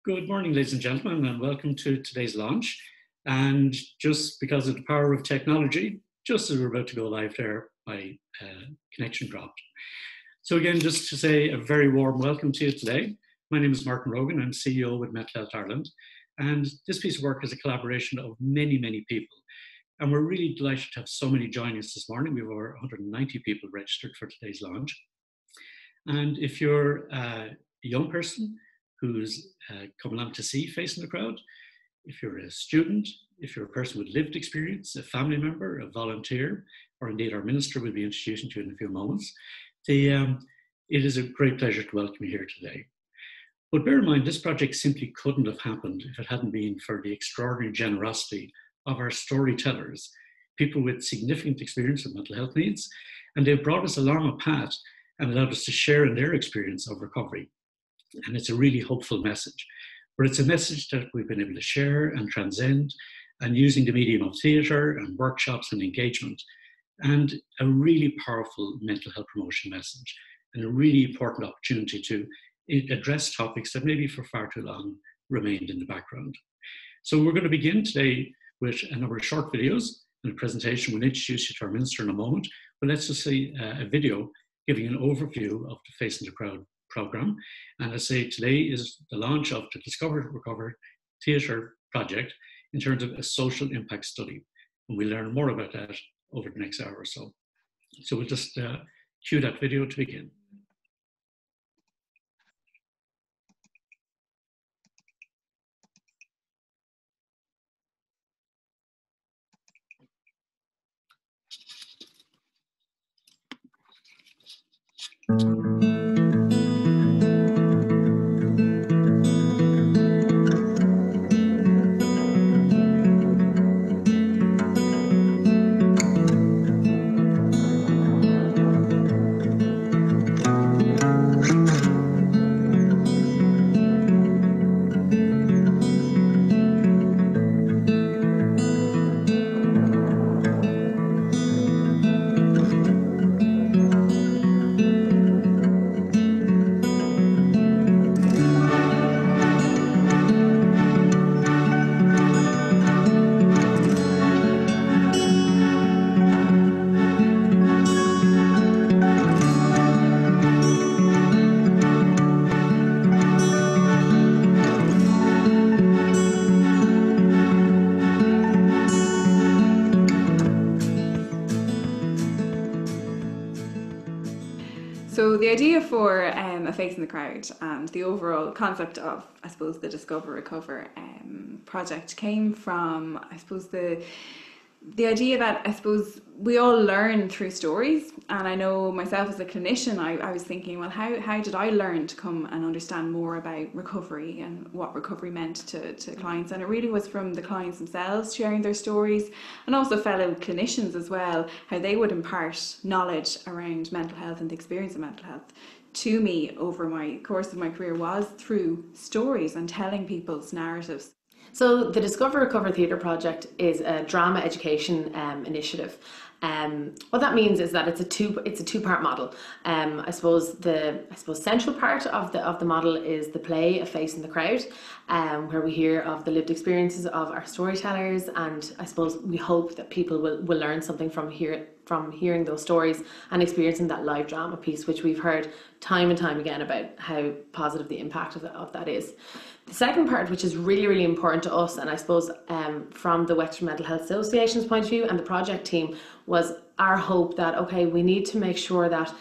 Good morning, ladies and gentlemen, and welcome to today's launch. And just because of the power of technology, just as we're about to go live there, my connection dropped. So again, just to say a very warm welcome to you today. My name is Martin Rogan. I'm CEO with Mental Health Ireland. And this piece of work is a collaboration of many, many people. And we're really delighted to have so many joining us this morning. We have over 190 people registered for today's launch. And if you're a young person who's come along to see facing the crowd, if you're a student, if you're a person with lived experience, a family member, a volunteer, or indeed our minister will be introducing to you in a few moments, it is a great pleasure to welcome you here today. But bear in mind, this project simply couldn't have happened if it hadn't been for the extraordinary generosity of our storytellers, people with significant experience of mental health needs, and they've brought us along a path and allowed us to share in their experience of recovery. And it's a really hopeful message, but it's a message that we've been able to share and transcend, and using the medium of theatre and workshops and engagement, and a really powerful mental health promotion message, and a really important opportunity to address topics that maybe for far too long remained in the background. So we're going to begin today with a number of short videos and a presentation. We'll introduce you to our minister in a moment, but let's just see a video giving an overview of the Facing the Crowd programme. And I say today is the launch of the Discover Recover Theatre project in terms of a social impact study. And we'll learn more about that over the next hour or so. So we'll just cue that video to begin. So the idea for a Facing the Crowd and the overall concept of, I suppose, the Discover Recover project came from, I suppose, the idea that, I suppose, we all learn through stories. And I know myself as a clinician, I was thinking, well, how did I learn to come and understand more about recovery and what recovery meant to clients? And it really was from the clients themselves sharing their stories, and also fellow clinicians as well, how they would impart knowledge around mental health and the experience of mental health to me over my course of my career was through stories and telling people's narratives. So the Discover Recover Theatre project is a drama education initiative. What that means is that it's a two-part model. I suppose central part of the model is the play of Facing the Crowd, where we hear of the lived experiences of our storytellers, and I suppose we hope that people will learn something from hearing those stories and experiencing that live drama piece, which we've heard time and time again about how positive the impact of that is. The second part, which is really, really important to us, and I suppose from the Wexford Mental Health Association's point of view and the project team, was our hope that, okay, we need to make sure that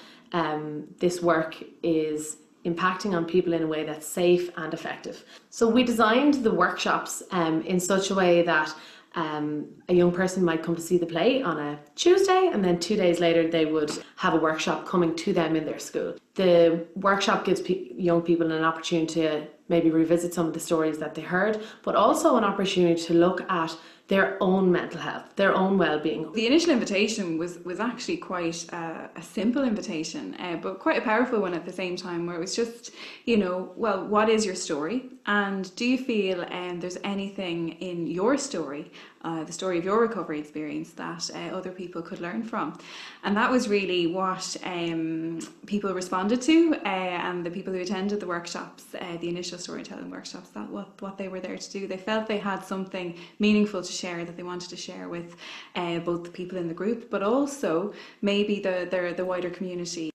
this work is impacting on people in a way that's safe and effective. So we designed the workshops in such a way that a young person might come to see the play on a Tuesday, and then 2 days later they would have a workshop coming to them in their school. The workshop gives young people an opportunity to maybe revisit some of the stories that they heard, but also an opportunity to look at their own mental health, their own well-being. The initial invitation was actually quite a simple invitation, but quite a powerful one at the same time, where it was just, well, what is your story? And do you feel there's anything in your story the story of your recovery experience that other people could learn from. And that was really what people responded to, and the people who attended the workshops, the initial storytelling workshops, that what they were there to do. They felt they had something meaningful to share that they wanted to share with both the people in the group, but also maybe the wider community.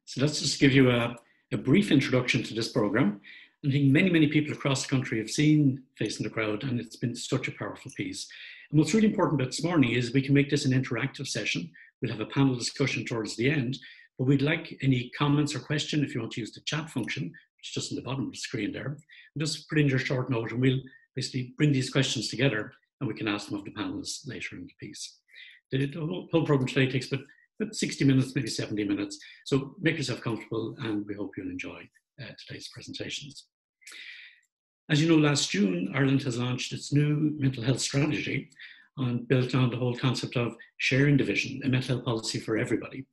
So let's just give you a brief introduction to this programme. I think many people across the country have seen Face in the Crowd, and it's been such a powerful piece. And what's really important about this morning is we can make this an interactive session. We'll have a panel discussion towards the end, but we'd like any comments or question if you want to use the chat function, which is just in the bottom of the screen there. And just put in your short note and we'll basically bring these questions together and we can ask them of the panelists later in the piece. The whole programme today takes about 60 minutes, maybe 70 minutes. So make yourself comfortable and we hope you'll enjoy today's presentations. As you know, last June, Ireland has launched its new mental health strategy built on the whole concept of sharing the vision, a mental health policy for everybody.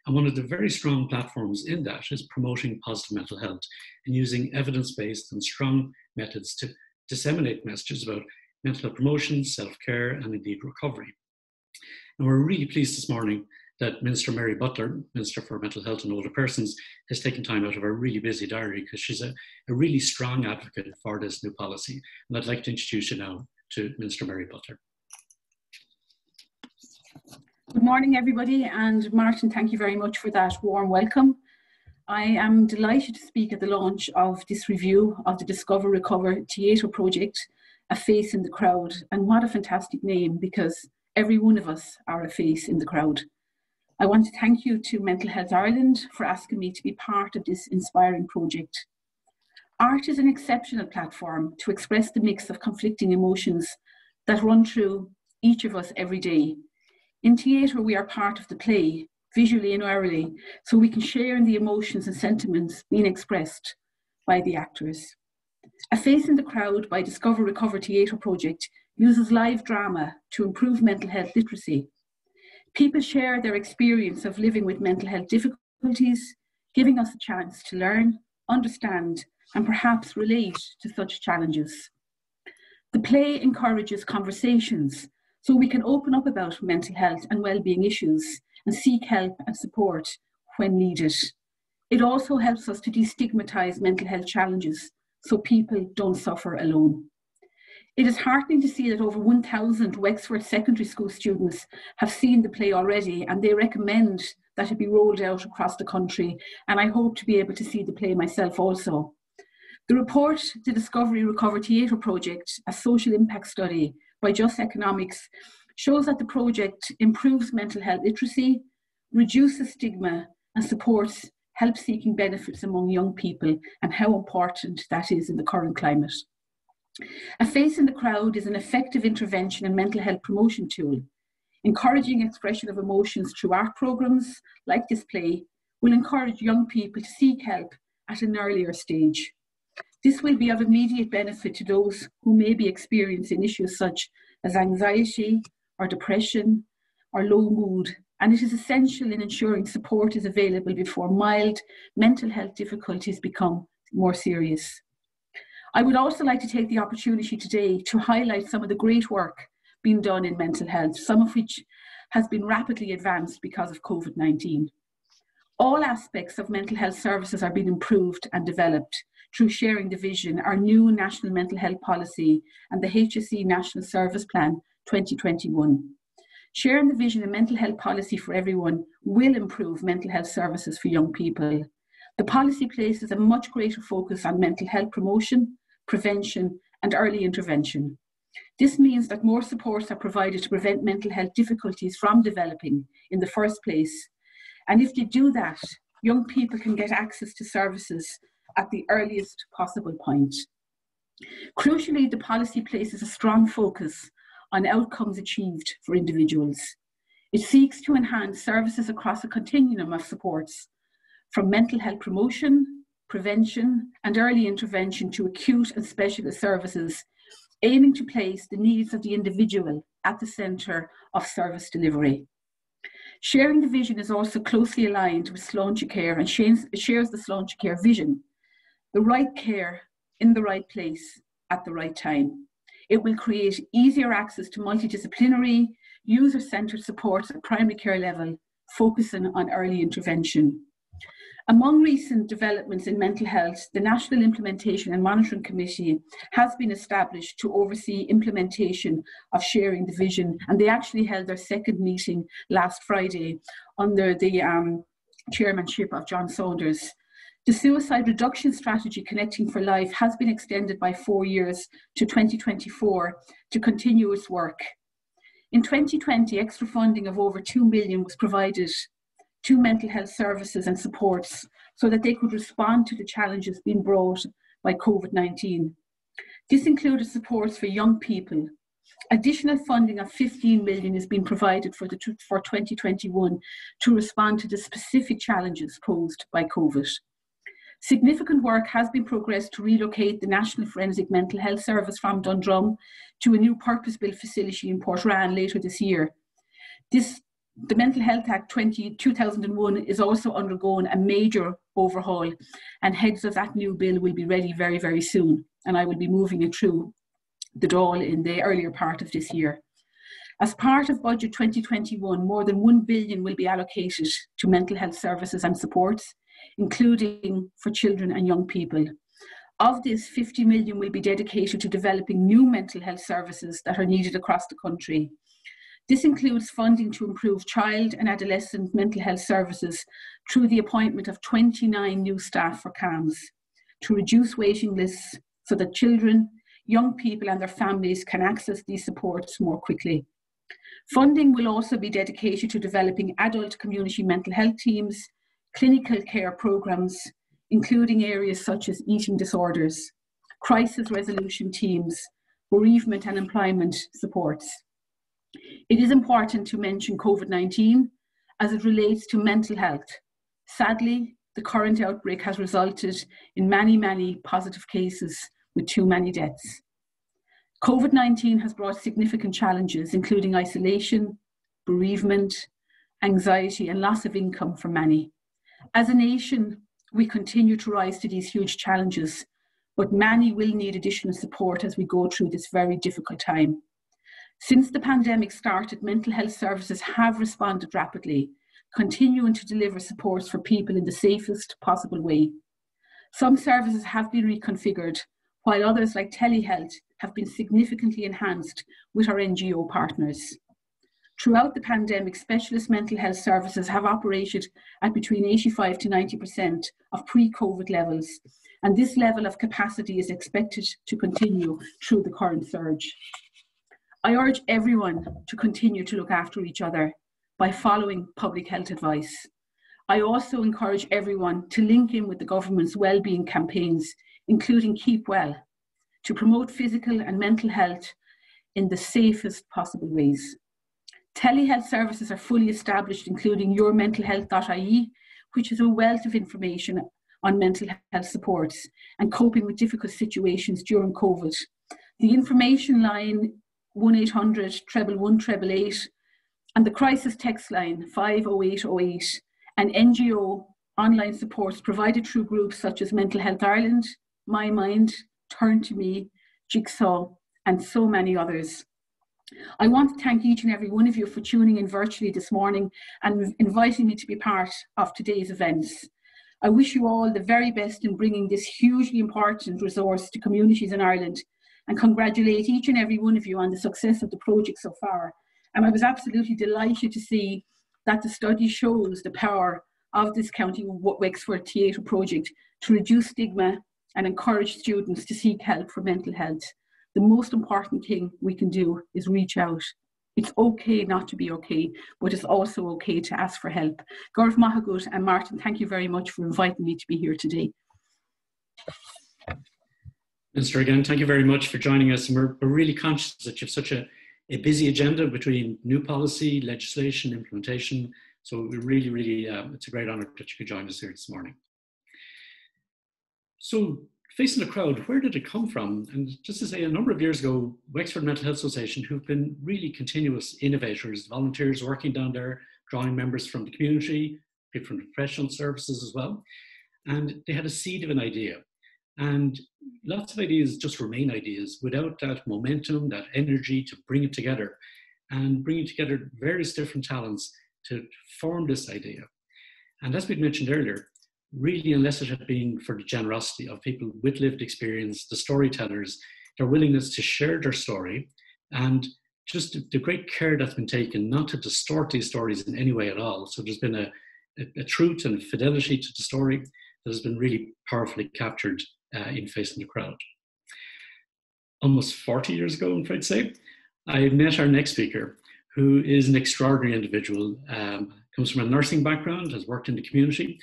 And one of the very strong platforms in that is promoting positive mental health and using evidence-based and strong methods to disseminate messages about mental health promotion, self-care, and indeed recovery. And we're really pleased this morning that Minister Mary Butler, Minister for Mental Health and Older Persons, has taken time out of her really busy diary because she's a really strong advocate for this new policy. And I'd like to introduce you now to Minister Mary Butler. Good morning, everybody, and Martin, thank you very much for that warm welcome. I am delighted to speak at the launch of this review of the Discover Recover Theatre project, A Face in the Crowd, and what a fantastic name, because every one of us are a face in the crowd. I want to thank you to Mental Health Ireland for asking me to be part of this inspiring project. Art is an exceptional platform to express the mix of conflicting emotions that run through each of us every day. In theatre, we are part of the play, visually and orally, so we can share in the emotions and sentiments being expressed by the actors. A Face in the Crowd by Discover Recover Theatre project uses live drama to improve mental health literacy. People share their experience of living with mental health difficulties, giving us a chance to learn, understand, and perhaps relate to such challenges. The play encourages conversations so we can open up about mental health and well-being issues and seek help and support when needed. It also helps us to destigmatise mental health challenges so people don't suffer alone. It is heartening to see that over 1,000 Wexford secondary school students have seen the play already, and they recommend that it be rolled out across the country, and I hope to be able to see the play myself also. The report, the Discovery Recover Theatre project, a social impact study by Just Economics, shows that the project improves mental health literacy, reduces stigma, and supports help-seeking benefits among young people, and how important that is in the current climate. A Face in the Crowd is an effective intervention and mental health promotion tool. Encouraging expression of emotions through art programmes like this play will encourage young people to seek help at an earlier stage. This will be of immediate benefit to those who may be experiencing issues such as anxiety or depression or low mood, and it is essential in ensuring support is available before mild mental health difficulties become more serious. I would also like to take the opportunity today to highlight some of the great work being done in mental health, some of which has been rapidly advanced because of COVID-19. All aspects of mental health services are being improved and developed through sharing the vision, our new National Mental Health Policy and the HSE National Service Plan 2021. Sharing the vision and mental health policy for everyone will improve mental health services for young people. The policy places a much greater focus on mental health promotion, prevention, and early intervention. This means that more supports are provided to prevent mental health difficulties from developing in the first place. And if they do that, young people can get access to services at the earliest possible point. Crucially, the policy places a strong focus on outcomes achieved for individuals. It seeks to enhance services across a continuum of supports, from mental health promotion, prevention, and early intervention to acute and specialist services, aiming to place the needs of the individual at the centre of service delivery. Sharing the vision is also closely aligned with Sláinte Care and shares the Sláinte Care vision, the right care in the right place at the right time. It will create easier access to multidisciplinary, user-centred supports at primary care level, focusing on early intervention. Among recent developments in mental health, the National Implementation and Monitoring Committee has been established to oversee implementation of sharing the vision, and they actually held their second meeting last Friday under the chairmanship of John Saunders. The suicide reduction strategy Connecting for Life has been extended by 4 years to 2024 to continue its work. In 2020, extra funding of over 2 million was provided to mental health services and supports so that they could respond to the challenges being brought by COVID-19. This included supports for young people. Additional funding of 15 million is being provided for 2021 to respond to the specific challenges posed by COVID. Significant work has been progressed to relocate the National Forensic Mental Health Service from Dundrum to a new purpose-built facility in Portrane later this year. The Mental Health Act 2001 is also undergoing a major overhaul, and heads of that new bill will be ready very, very soon, and I will be moving it through the Dáil in the earlier part of this year. As part of Budget 2021, more than 1 billion will be allocated to mental health services and supports, including for children and young people. Of this, 50 million will be dedicated to developing new mental health services that are needed across the country. This includes funding to improve child and adolescent mental health services through the appointment of 29 new staff for CAMHS, to reduce waiting lists so that children, young people and their families can access these supports more quickly. Funding will also be dedicated to developing adult community mental health teams, clinical care programmes, including areas such as eating disorders, crisis resolution teams, bereavement and employment supports. It is important to mention COVID-19 as it relates to mental health. Sadly, the current outbreak has resulted in many positive cases with too many deaths. COVID-19 has brought significant challenges, including isolation, bereavement, anxiety, and loss of income for many. As a nation, we continue to rise to these huge challenges, but many will need additional support as we go through this very difficult time. Since the pandemic started, mental health services have responded rapidly, continuing to deliver supports for people in the safest possible way. Some services have been reconfigured, while others like telehealth have been significantly enhanced with our NGO partners. Throughout the pandemic, specialist mental health services have operated at between 85 to 90% of pre-COVID levels, and this level of capacity is expected to continue through the current surge. I urge everyone to continue to look after each other by following public health advice. I also encourage everyone to link in with the government's wellbeing campaigns, including Keep Well, to promote physical and mental health in the safest possible ways. Telehealth services are fully established, including yourmentalhealth.ie, which is a wealth of information on mental health supports and coping with difficult situations during COVID. The information line 1800 111 888 and the crisis text line 50808 and NGO online supports provided through groups such as Mental Health Ireland, My Mind, Turn to Me, Jigsaw, and so many others. I want to thank each and every one of you for tuning in virtually this morning and inviting me to be part of today's events. I wish you all the very best in bringing this hugely important resource to communities in Ireland, and congratulate each and every one of you on the success of the project so far. And I was absolutely delighted to see that the study shows the power of this County Wexford Theatre project to reduce stigma and encourage students to seek help for mental health. The most important thing we can do is reach out. It's okay not to be okay, but it's also okay to ask for help. Gaurav Mahagut and Martin, thank you very much for inviting me to be here today. Minister, again, thank you very much for joining us. And we're really conscious that you have such a busy agenda between new policy, legislation, implementation. So we really, it's a great honour that you could join us here this morning. So facing the crowd, where did it come from? And just to say, a number of years ago, Wexford Mental Health Association, who've been really continuous innovators, volunteers working down there, drawing members from the community, people from professional services as well. And they had a seed of an idea. And lots of ideas just remain ideas without that momentum, that energy to bring it together and bringing together various different talents to form this idea. And as we'd mentioned earlier, really, unless it had been for the generosity of people with lived experience, the storytellers, their willingness to share their story, and just the great care that's been taken not to distort these stories in any way at all. So there's been a truth and fidelity to the story that has been really powerfully captured in Facing the Crowd. Almost 40 years ago, I'm afraid to say, I met our next speaker, who is an extraordinary individual, comes from a nursing background, has worked in the community,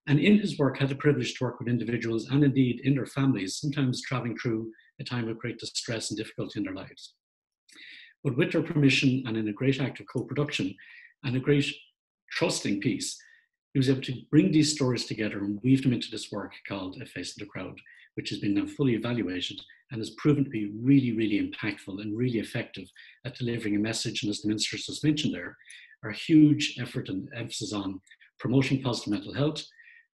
and in his work had the privilege to work with individuals and indeed in their families, sometimes traveling through a time of great distress and difficulty in their lives. But with their permission and in a great act of co-production and a great trusting piece, he was able to bring these stories together and weave them into this work called A Face in the Crowd, which has been now fully evaluated and has proven to be really, really impactful and really effective at delivering a message. And as the Minister just mentioned there, our huge effort and emphasis on promoting positive mental health,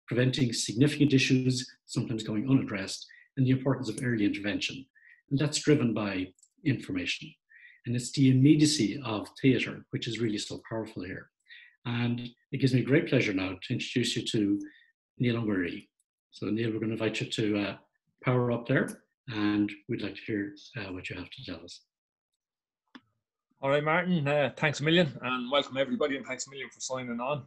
preventing significant issues, sometimes going unaddressed, and the importance of early intervention. And that's driven by information. And it's the immediacy of theatre, which is really so powerful here. And it gives me great pleasure now to introduce you to Neil and Marie. So Neil, we're going to invite you to power up there, and we'd like to hear what you have to tell us. All right, Martin, thanks a million, and welcome everybody, and thanks a million for signing on.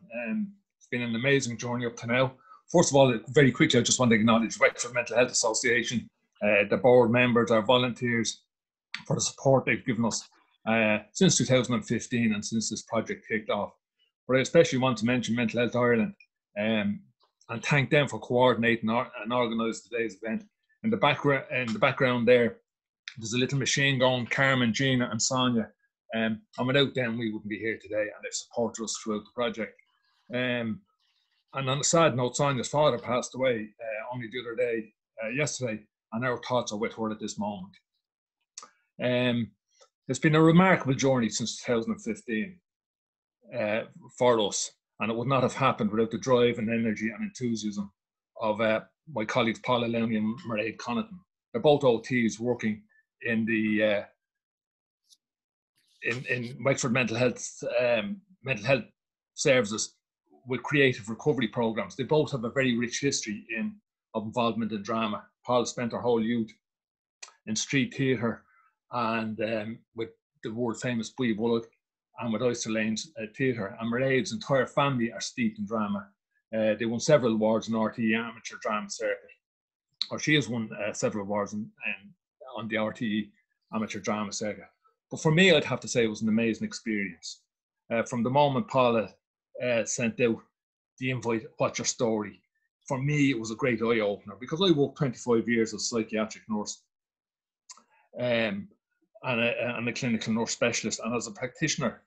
It's been an amazing journey up to now. First of all, very quickly, I just want to acknowledge Wexford Mental Health Association, the board members, our volunteers, for the support they've given us since 2015 and since this project kicked off. But I especially want to mention Mental Health Ireland and thank them for coordinating and organising today's event. In the background there, there's a little machine going, Carmen, Gina and Sonia. And without them, we wouldn't be here today, and they've supported us throughout the project. And on a sad note, Sonia's father passed away only the other day, yesterday, and our thoughts are with her at this moment. It's been a remarkable journey since 2015 for us, and it would not have happened without the drive and energy and enthusiasm of my colleagues Paula Lowney and Mairead Connaughton. They're both OTs working in the in Wexford Mental Health Services with creative recovery programs. They both have a very rich history of involvement in drama. Paul spent her whole youth in street theatre and with the world famous Bui Bullock and with Oyster Lane's theatre. And Mairead's entire family are steeped in drama. They won several awards in RTE Amateur Drama Circuit, or she has won several awards on the RTE Amateur Drama Circuit. But for me, I'd have to say it was an amazing experience. From the moment Paula sent out the invite, what's your story? For me, it was a great eye-opener because I worked 25 years as a psychiatric nurse and a clinical nurse specialist. And as a practitioner,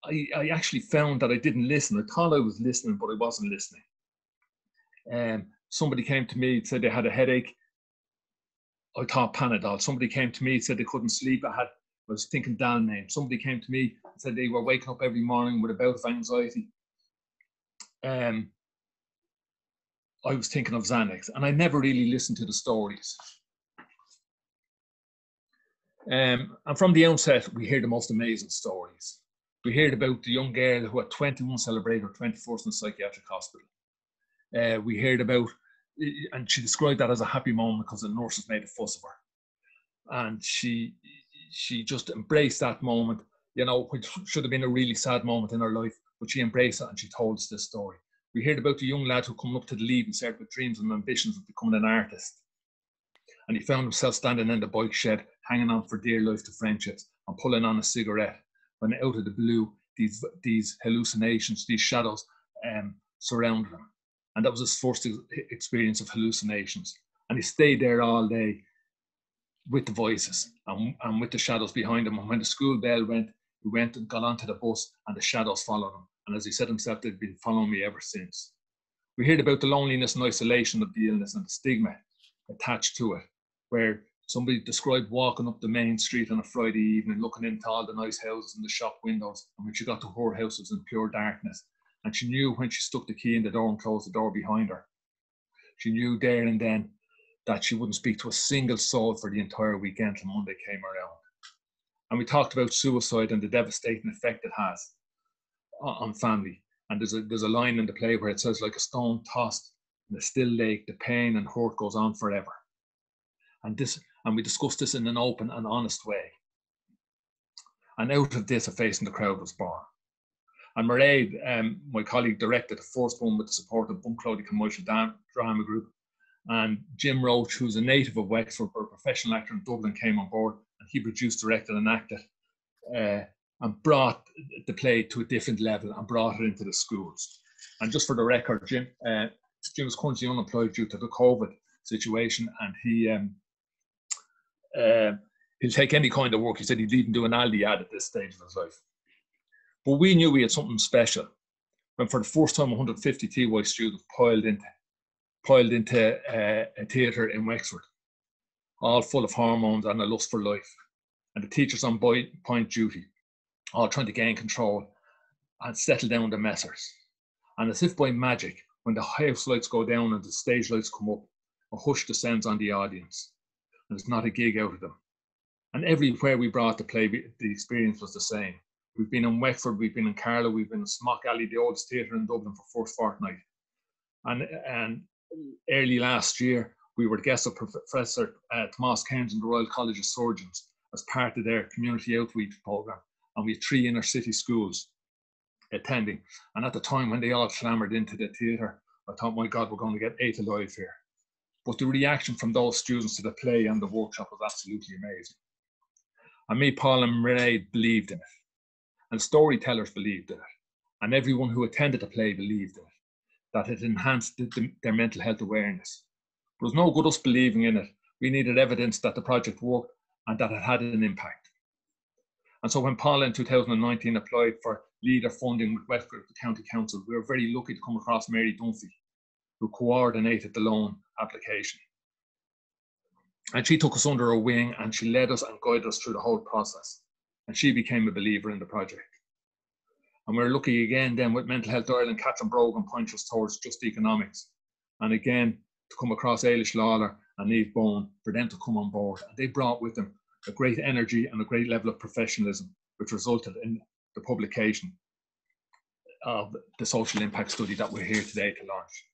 I actually found that I didn't listen. I thought I was listening, but I wasn't listening. Somebody came to me and said they had a headache. I thought Panadol. Somebody came to me and said they couldn't sleep. I was thinking Dalmane. Somebody came to me and said they were waking up every morning with a bout of anxiety. I was thinking of Xanax, and I never really listened to the stories. And from the onset, we hear the most amazing stories. We heard about the young girl who at 21 celebrated her 21st in a psychiatric hospital. We heard about, and she described that as a happy moment because the nurses made a fuss of her. And she just embraced that moment, you know, which should have been a really sad moment in her life, but she embraced it and she told us this story. We heard about the young lad who came up to the lead and started with dreams and ambitions of becoming an artist. And he found himself standing in the bike shed, hanging on for dear life to friendships and pulling on a cigarette when out of the blue, these hallucinations, these shadows surrounded him. And that was his first experience of hallucinations. And he stayed there all day with the voices and with the shadows behind him. And when the school bell went, he went and got onto the bus and the shadows followed him. And as he said himself, they've been following me ever since. We heard about the loneliness and isolation of the illness and the stigma attached to it, where Somebody described walking up the main street on a Friday evening, looking into all the nice houses and the shop windows. And when she got to her house, it was in pure darkness. And she knew when she stuck the key in the door and closed the door behind her, she knew there and then that she wouldn't speak to a single soul for the entire weekend till Monday came around. And we talked about suicide and the devastating effect it has on family. And there's a line in the play where it says, like a stone tossed in a still lake, the pain and hurt goes on forever. And we discussed this in an open and honest way. And out of this, A Face in the Crowd was born. And Mairead, my colleague, directed the first one with the support of Bunclody Commercial Drama Group. And Jim Roach, who's a native of Wexford, but a professional actor in Dublin, came on board, and he produced, directed and acted, and brought the play to a different level and brought it into the schools. And just for the record, Jim was currently unemployed due to the COVID situation, and he'll take any kind of work. He said he'd even do an Aldi ad at this stage of his life. But we knew we had something special when, for the first time, 150 TY students piled into a theatre in Wexford, all full of hormones and a lust for life, and the teachers on point duty, all trying to gain control and settle down the messers. And as if by magic, when the house lights go down and the stage lights come up, a hush descends on the audience, and there's not a gig out of them. And everywhere we brought the play, the experience was the same. We've been in Wexford, we've been in Carlow, we've been in Smock Alley, the oldest theatre in Dublin, for first fortnight. And early last year, we were guests of Professor Tomás Cairns in the Royal College of Surgeons as part of their community outreach programme. And we had 3 inner city schools attending. And at the time when they all clamoured into the theatre, I thought, my God, we're going to get 8 alive here. But the reaction from those students to the play and the workshop was absolutely amazing. And me, Paul and Mairead believed in it. And storytellers believed in it. And everyone who attended the play believed in it, that it enhanced their mental health awareness. It was no good us believing in it. We needed evidence that the project worked and that it had an impact. And so when Paul in 2019 applied for leader funding with Wexford County Council, we were very lucky to come across Mary Dunphy, who coordinated the loan application. And she took us under her wing, and she led us and guided us through the whole process. And she became a believer in the project. And we're lucky again then with Mental Health Ireland, Catherine Brogan points us towards Just Economics. And again, to come across Ailish Lawler and Niamh Bone, for them to come on board. And they brought with them a great energy and a great level of professionalism, which resulted in the publication of the social impact study that we're here today to launch.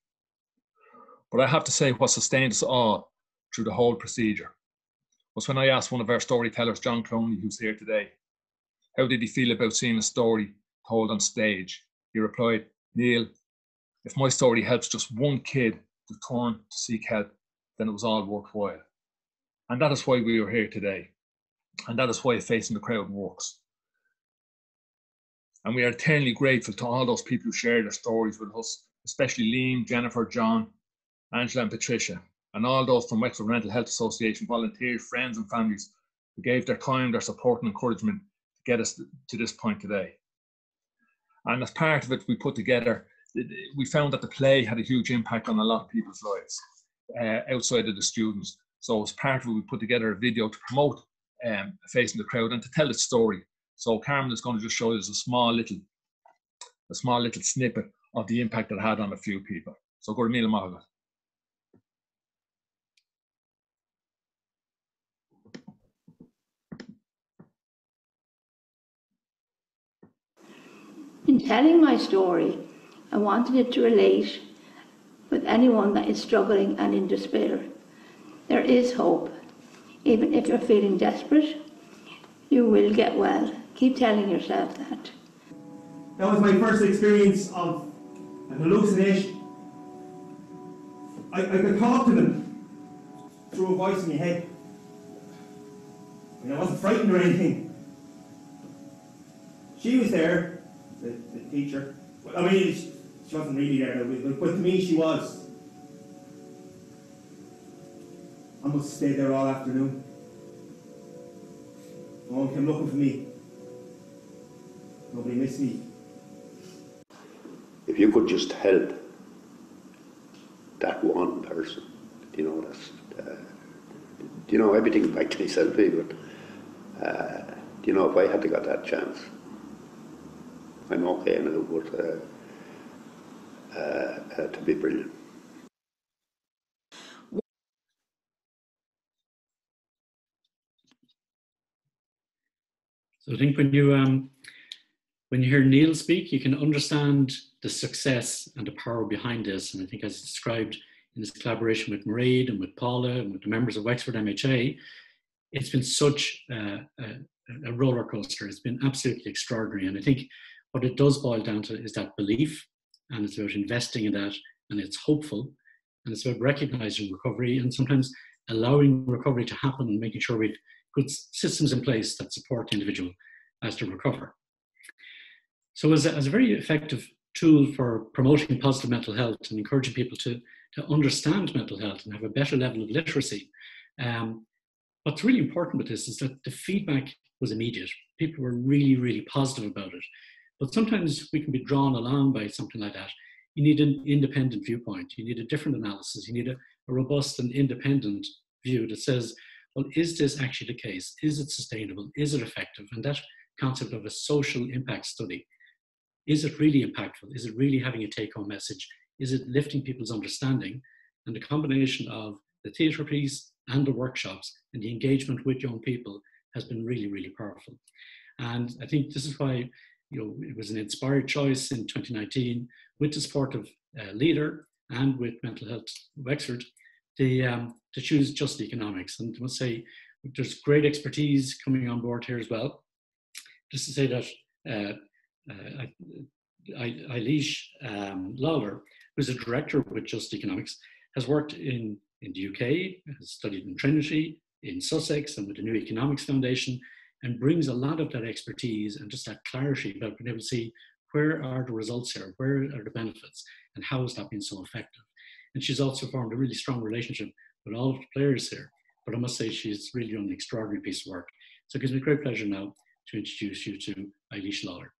But I have to say, what sustained us all through the whole procedure was when I asked one of our storytellers, John Cloney, who's here today, how did he feel about seeing a story told on stage? He replied, Neil, if my story helps just one kid to turn to seek help, then it was all worthwhile. And that is why we are here today. And that is why Facing the Crowd works. And we are eternally grateful to all those people who shared their stories with us, especially Liam, Jennifer, John, Angela and Patricia, and all those from Wexford Mental Health Association, volunteers, friends and families who gave their time, their support and encouragement to get us to this point today. And as part of it, we found that the play had a huge impact on a lot of people's lives outside of the students. So as part of it, we put together a video to promote Facing the Crowd and to tell its story. So Carmen is going to just show us a small little snippet of the impact it had on a few people. So go to Mila Mahaga. In telling my story, I wanted it to relate with anyone that is struggling and in despair. There is hope. Even if you're feeling desperate, you will get well. Keep telling yourself that. That was my first experience of an hallucination. I could talk to them through a voice in my head. I mean, I wasn't frightened or anything. She was there, the teacher. I mean, she wasn't really there, but to me she was. I must have stayed there all afternoon. No one came looking for me. Nobody missed me. If you could just help that one person, you know, you know, everything back to myself even. You know, if I had to got that chance, I'm okay now, but to be brilliant. So I think when you hear Neil speak, you can understand the success and the power behind this. And I think as described in his collaboration with Mairead and with Paula and with the members of Wexford MHA, it's been such a roller coaster. It's been absolutely extraordinary. And I think what it does boil down to is that belief, and it's about investing in that, and it's hopeful, and it's about recognizing recovery and sometimes allowing recovery to happen and making sure we've good systems in place that support the individual as they recover. So as a very effective tool for promoting positive mental health and encouraging people to understand mental health and have a better level of literacy, what's really important with this is that the feedback was immediate. People were really, really positive about it. But sometimes we can be drawn along by something like that. You need an independent viewpoint. You need a different analysis. You need a robust and independent view that says, well, is this actually the case? Is it sustainable? Is it effective? And that concept of a social impact study. Is it really impactful? Is it really having a take-home message? Is it lifting people's understanding? And the combination of the theatre piece and the workshops and the engagement with young people has been really, really powerful. And I think this is why, you know, it was an inspired choice in 2019 with the support of Leader and with Mental Health Wexford to choose Just Economics. And I must say, there's great expertise coming on board here as well. Just to say that Eilish Lawler, who's a director with Just Economics, has worked in the UK, has studied in Trinity, in Sussex, and with the New Economics Foundation, and brings a lot of that expertise and just that clarity about being able to see where are the results here, where are the benefits, and how has that been so effective. And she's also formed a really strong relationship with all of the players here. But I must say she's really done an extraordinary piece of work. So it gives me great pleasure now to introduce you to Eilish Lawler.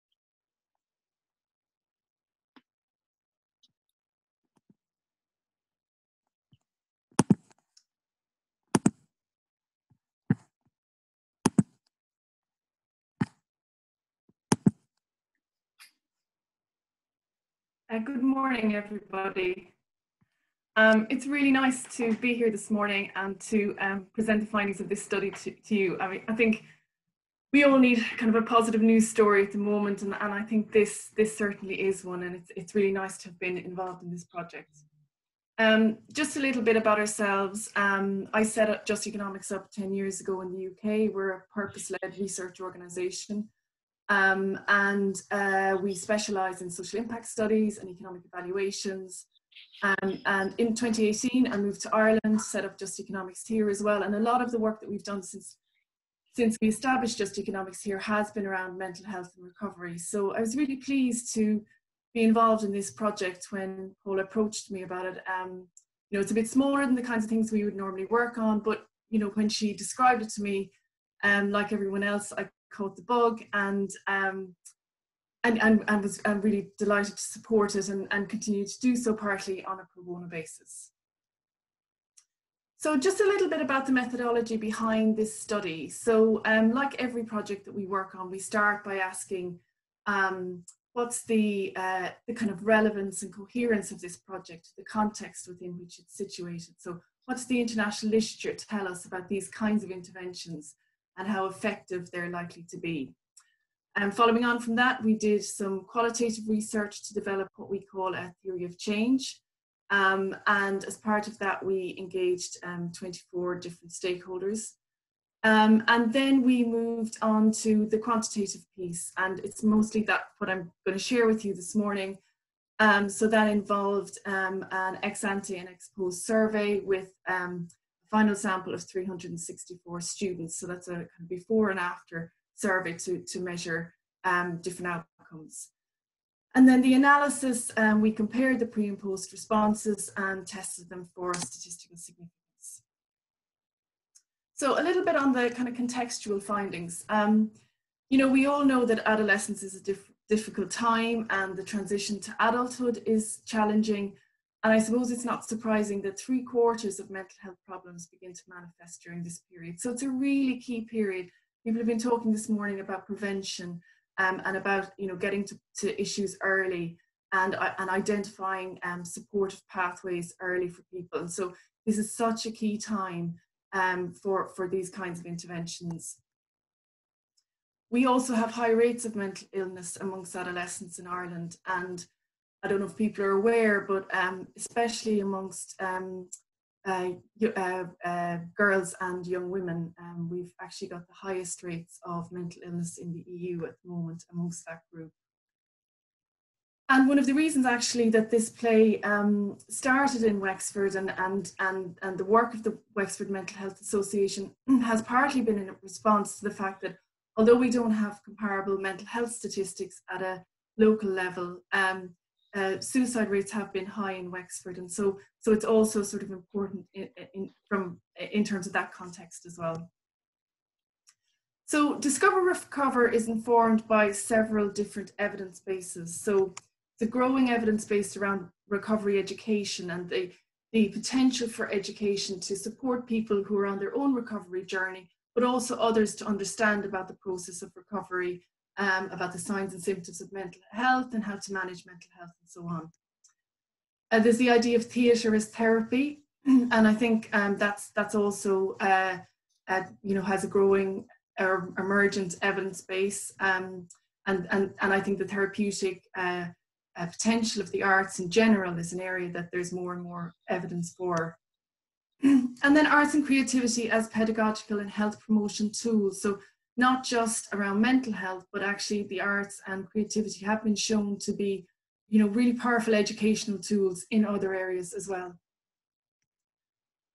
Good morning, everybody. It's really nice to be here this morning and to present the findings of this study to you. I mean, I think we all need kind of a positive news story at the moment, and I think this certainly is one, and it's really nice to have been involved in this project. Just a little bit about ourselves. I set up Just Economics up 10 years ago in the UK. We're a purpose-led research organisation. And we specialise in social impact studies and economic evaluations. And in 2018, I moved to Ireland, set up Just Economics here as well. And a lot of the work that we've done since we established Just Economics here has been around mental health and recovery. So I was really pleased to be involved in this project when Paul approached me about it. You know, it's a bit smaller than the kinds of things we would normally work on, but you know, when she described it to me, like everyone else, I caught the bug and was really delighted to support it and continue to do so, partly on a pro bono basis. So just a little bit about the methodology behind this study. So like every project that we work on, we start by asking what's the kind of relevance and coherence of this project, the context within which it's situated. So what's the international literature tell us about these kinds of interventions and how effective they're likely to be. And following on from that, we did some qualitative research to develop what we call a theory of change. And as part of that, we engaged 24 different stakeholders. And then we moved on to the quantitative piece, and it's mostly that what I'm going to share with you this morning. So that involved an ex-ante and ex-post survey with final sample of 364 students. So that's a kind of before and after survey to measure different outcomes. And then the analysis, we compared the pre and post responses and tested them for statistical significance. So a little bit on the kind of contextual findings. You know, we all know that adolescence is a difficult time and the transition to adulthood is challenging. And I suppose it's not surprising that 3/4 of mental health problems begin to manifest during this period. So it's a really key period. People have been talking this morning about prevention and about, you know, getting to issues early and identifying supportive pathways early for people. And so this is such a key time for these kinds of interventions. We also have high rates of mental illness amongst adolescents in Ireland, and I don't know if people are aware, but especially amongst girls and young women, we've actually got the highest rates of mental illness in the EU at the moment amongst that group. And one of the reasons actually that this play started in Wexford and the work of the Wexford Mental Health Association has partly been in response to the fact that although we don't have comparable mental health statistics at a local level, suicide rates have been high in Wexford, and so it's also sort of important in terms of that context as well. So Discover Recover is informed by several different evidence bases. So the growing evidence base around recovery education and the potential for education to support people who are on their own recovery journey, but also others to understand about the process of recovery, about the signs and symptoms of mental health and how to manage mental health and so on. There's the idea of theatre as therapy, and I think that's also you know, has a growing or emergent evidence base, and I think the therapeutic potential of the arts in general is an area that there's more and more evidence for. And then arts and creativity as pedagogical and health promotion tools. So not just around mental health, but actually the arts and creativity have been shown to be, you know, really powerful educational tools in other areas as well.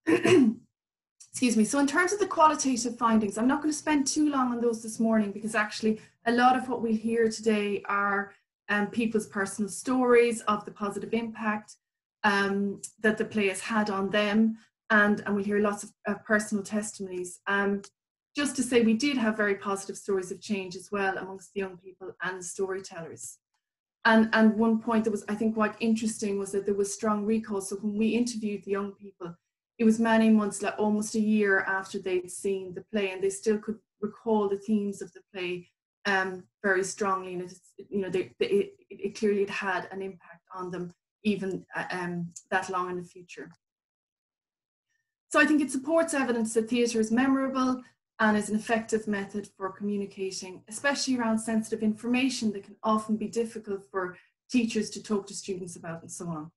Excuse me. So in terms of the qualitative findings, I'm not going to spend too long on those this morning, because actually a lot of what we'll hear today are people's personal stories of the positive impact that the play has had on them, and we hear lots of personal testimonies. Just to say, we did have very positive stories of change as well amongst the young people and storytellers. And one point that was, I think, quite interesting was that there was strong recall. So when we interviewed the young people, it was many months, like almost a year after they'd seen the play, and they still could recall the themes of the play very strongly. And you know, it clearly had an impact on them even that long in the future. So I think it supports evidence that theatre is memorable and is an effective method for communicating, especially around sensitive information that can often be difficult for teachers to talk to students about and so on.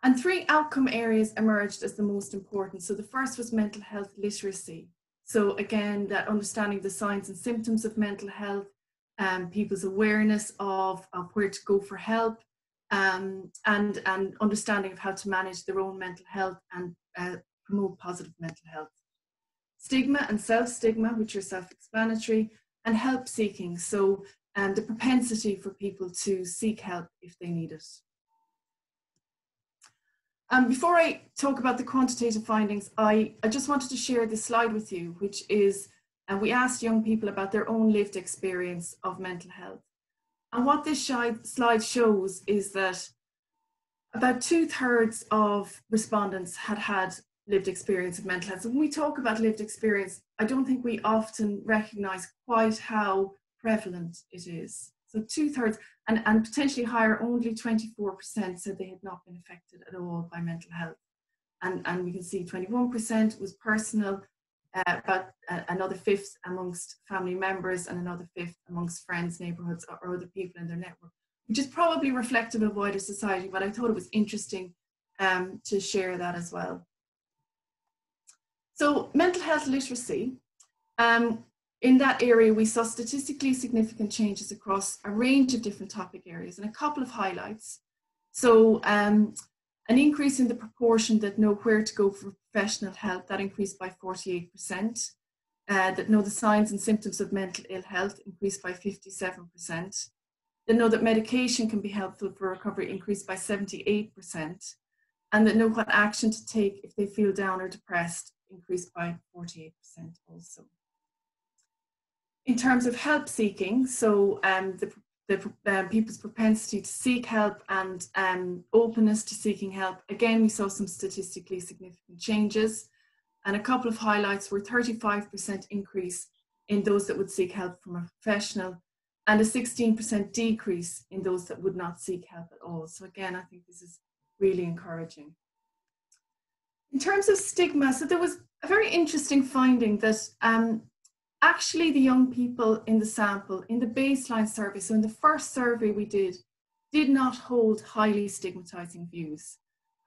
And 3 outcome areas emerged as the most important. So the first was mental health literacy. So again, that understanding the signs and symptoms of mental health, people's awareness of where to go for help, and understanding of how to manage their own mental health and promote positive mental health. Stigma and self-stigma, which are self-explanatory, and help seeking. So the propensity for people to seek help if they need it. Before I talk about the quantitative findings, I just wanted to share this slide with you, which is, we asked young people about their own lived experience of mental health. And what this slide shows is that about 2/3 of respondents had lived experience of mental health. So when we talk about lived experience, I don't think we often recognise quite how prevalent it is. So 2/3, and potentially higher, only 24% said they had not been affected at all by mental health. And we can see 21% was personal, about another 1/5 amongst family members, and another 1/5 amongst friends, neighbourhoods, or other people in their network, which is probably reflective of wider society, but I thought it was interesting to share that as well. So mental health literacy, in that area, we saw statistically significant changes across a range of different topic areas, and a couple of highlights. So an increase in the proportion that know where to go for professional help, that increased by 48%. That know the signs and symptoms of mental ill health, increased by 57%. That know that medication can be helpful for recovery, increased by 78%. And that know what action to take if they feel down or depressed, increased by 48% also. In terms of help seeking, so the people's propensity to seek help and openness to seeking help. Again, we saw some statistically significant changes, and a couple of highlights were 35% increase in those that would seek help from a professional, and a 16% decrease in those that would not seek help at all. So again, I think this is really encouraging. In terms of stigma, so there was a very interesting finding that actually the young people in the sample, in the baseline survey, so in the first survey we did not hold highly stigmatizing views.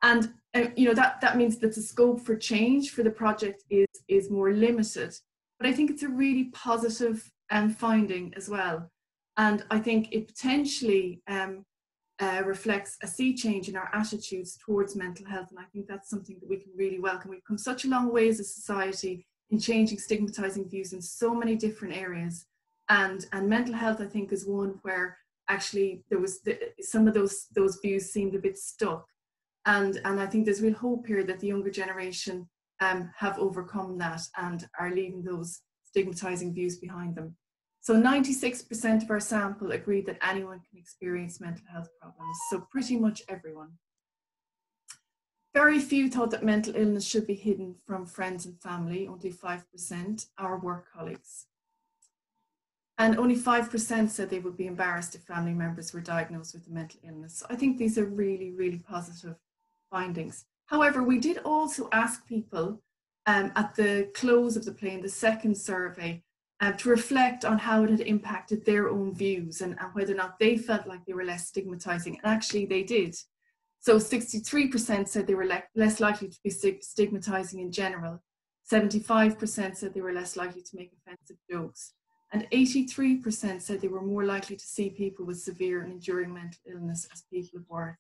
And that means that the scope for change for the project is more limited. But I think it's a really positive finding as well. And I think it potentially reflects a sea change in our attitudes towards mental health. And I think that's something that we can really welcome. We've come such a long way as a society in changing stigmatizing views in so many different areas. And mental health, I think, is one where actually there was some of those views seemed a bit stuck. And I think there's real hope here that the younger generation have overcome that and are leaving those stigmatizing views behind them. So 96% of our sample agreed that anyone can experience mental health problems. So pretty much everyone. Very few thought that mental illness should be hidden from friends and family, only 5%, our work colleagues. And only 5% said they would be embarrassed if family members were diagnosed with a mental illness. So I think these are really, really positive findings. However, we did also ask people at the close of the play in the second survey to reflect on how it had impacted their own views and whether or not they felt like they were less stigmatizing. And actually they did. So 63% said they were less likely to be stigmatizing in general. 75% said they were less likely to make offensive jokes. And 83% said they were more likely to see people with severe and enduring mental illness as people of worth.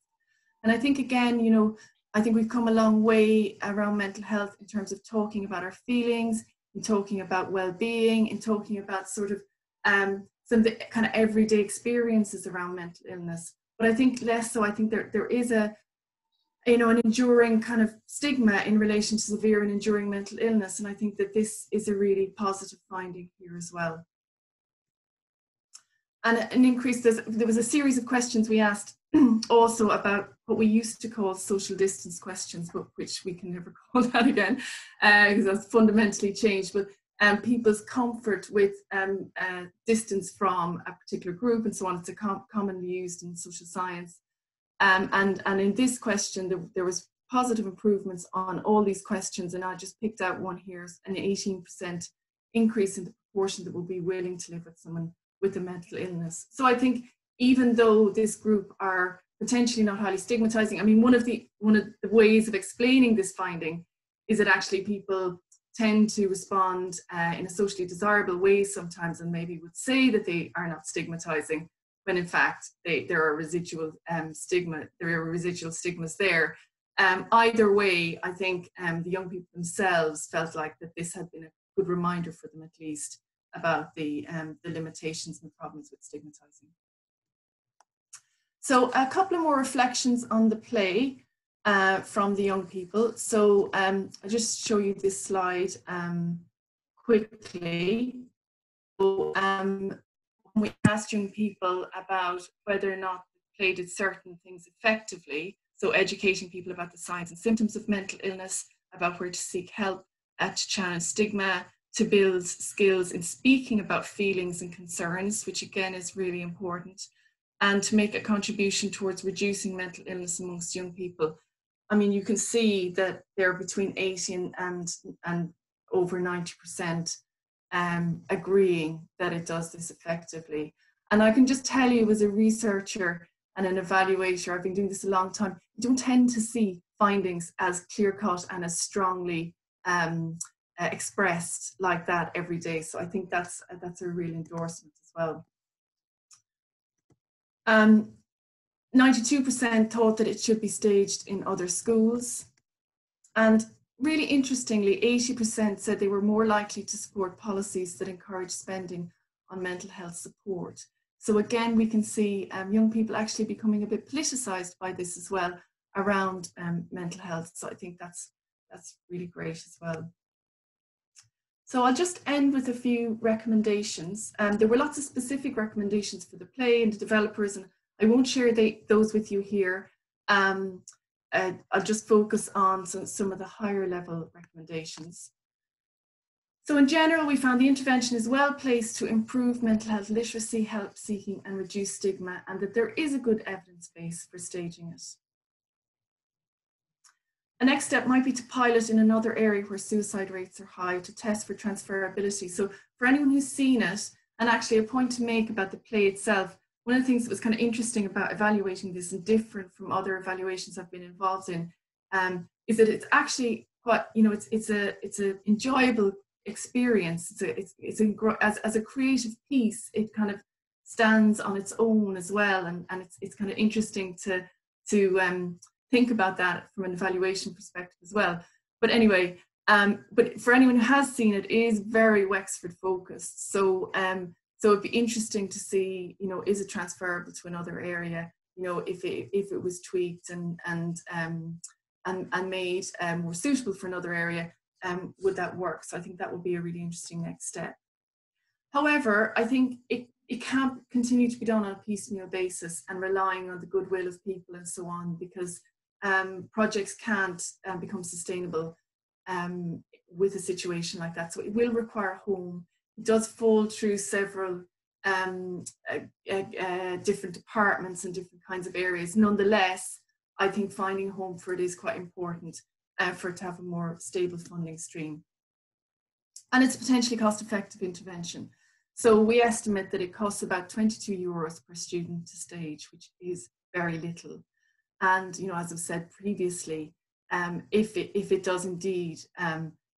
And I think, again, I think we've come a long way around mental health in terms of talking about our feelings, in talking about well-being, in talking about sort of some of the kind of everyday experiences around mental illness. But I think less so. I think there is an enduring kind of stigma in relation to severe and enduring mental illness. And I think that this is a really positive finding here as well. And an increase, there was a series of questions we asked also about what we used to call social distance questions, but which we can never call that again, because that's fundamentally changed. But people's comfort with distance from a particular group and so on. It's a commonly used in social science. And in this question, there was positive improvements on all these questions. And I just picked out one here, an 18% increase in the proportion that will be willing to live with someone with a mental illness. So I think even though this group are potentially not highly stigmatizing, I mean, one of the ways of explaining this finding is that actually people tend to respond in a socially desirable way sometimes, and maybe would say that they are not stigmatizing, when in fact there are residual stigmas there. Either way, I think the young people themselves felt like that this had been a good reminder for them, at least, about the limitations and the problems with stigmatizing. So a couple of more reflections on the play from the young people. So I'll just show you this slide quickly. So, we asked young people about whether or not the play did certain things effectively. So educating people about the signs and symptoms of mental illness, about where to seek help, to challenge stigma, to build skills in speaking about feelings and concerns, which again is really important, and to make a contribution towards reducing mental illness amongst young people. I mean, you can see that they're between 80 and over 90% agreeing that it does this effectively. And I can just tell you, as a researcher and an evaluator, I've been doing this a long time, you don't tend to see findings as clear-cut and as strongly expressed like that every day. So I think that's a real endorsement as well. 92% thought that it should be staged in other schools. And really interestingly, 80% said they were more likely to support policies that encourage spending on mental health support. So again, we can see young people actually becoming a bit politicized by this as well around mental health. So I think that's really great as well. So I'll just end with a few recommendations. There were lots of specific recommendations for the play and the developers, and I won't share those with you here. I'll just focus on some of the higher level recommendations. So in general, we found the intervention is well placed to improve mental health literacy, help seeking, and reduce stigma, and that there is a good evidence base for staging it. A next step might be to pilot in another area where suicide rates are high to test for transferability. So for anyone who's seen it, and actually a point to make about the play itself, one of the things that was kind of interesting about evaluating this and different from other evaluations I've been involved in is that it's actually quite, you know, it's an enjoyable experience. As a creative piece, it kind of stands on its own as well, and it's kind of interesting to think about that from an evaluation perspective as well. But anyway, but for anyone who has seen it, it is very Wexford focused. So it'd be interesting to see, you know, is it transferable to another area? You know, if it was tweaked and made more suitable for another area, would that work? So I think that would be a really interesting next step. However, I think it can't continue to be done on a piecemeal basis and relying on the goodwill of people and so on, because projects can't become sustainable with a situation like that. So it will require home. It does fall through several different departments and different kinds of areas. Nonetheless, I think finding a home for it is quite important for it to have a more stable funding stream. And it's a potentially cost-effective intervention. So we estimate that it costs about €22 per student to stage, which is very little. And, you know, as I've said previously, if it does indeed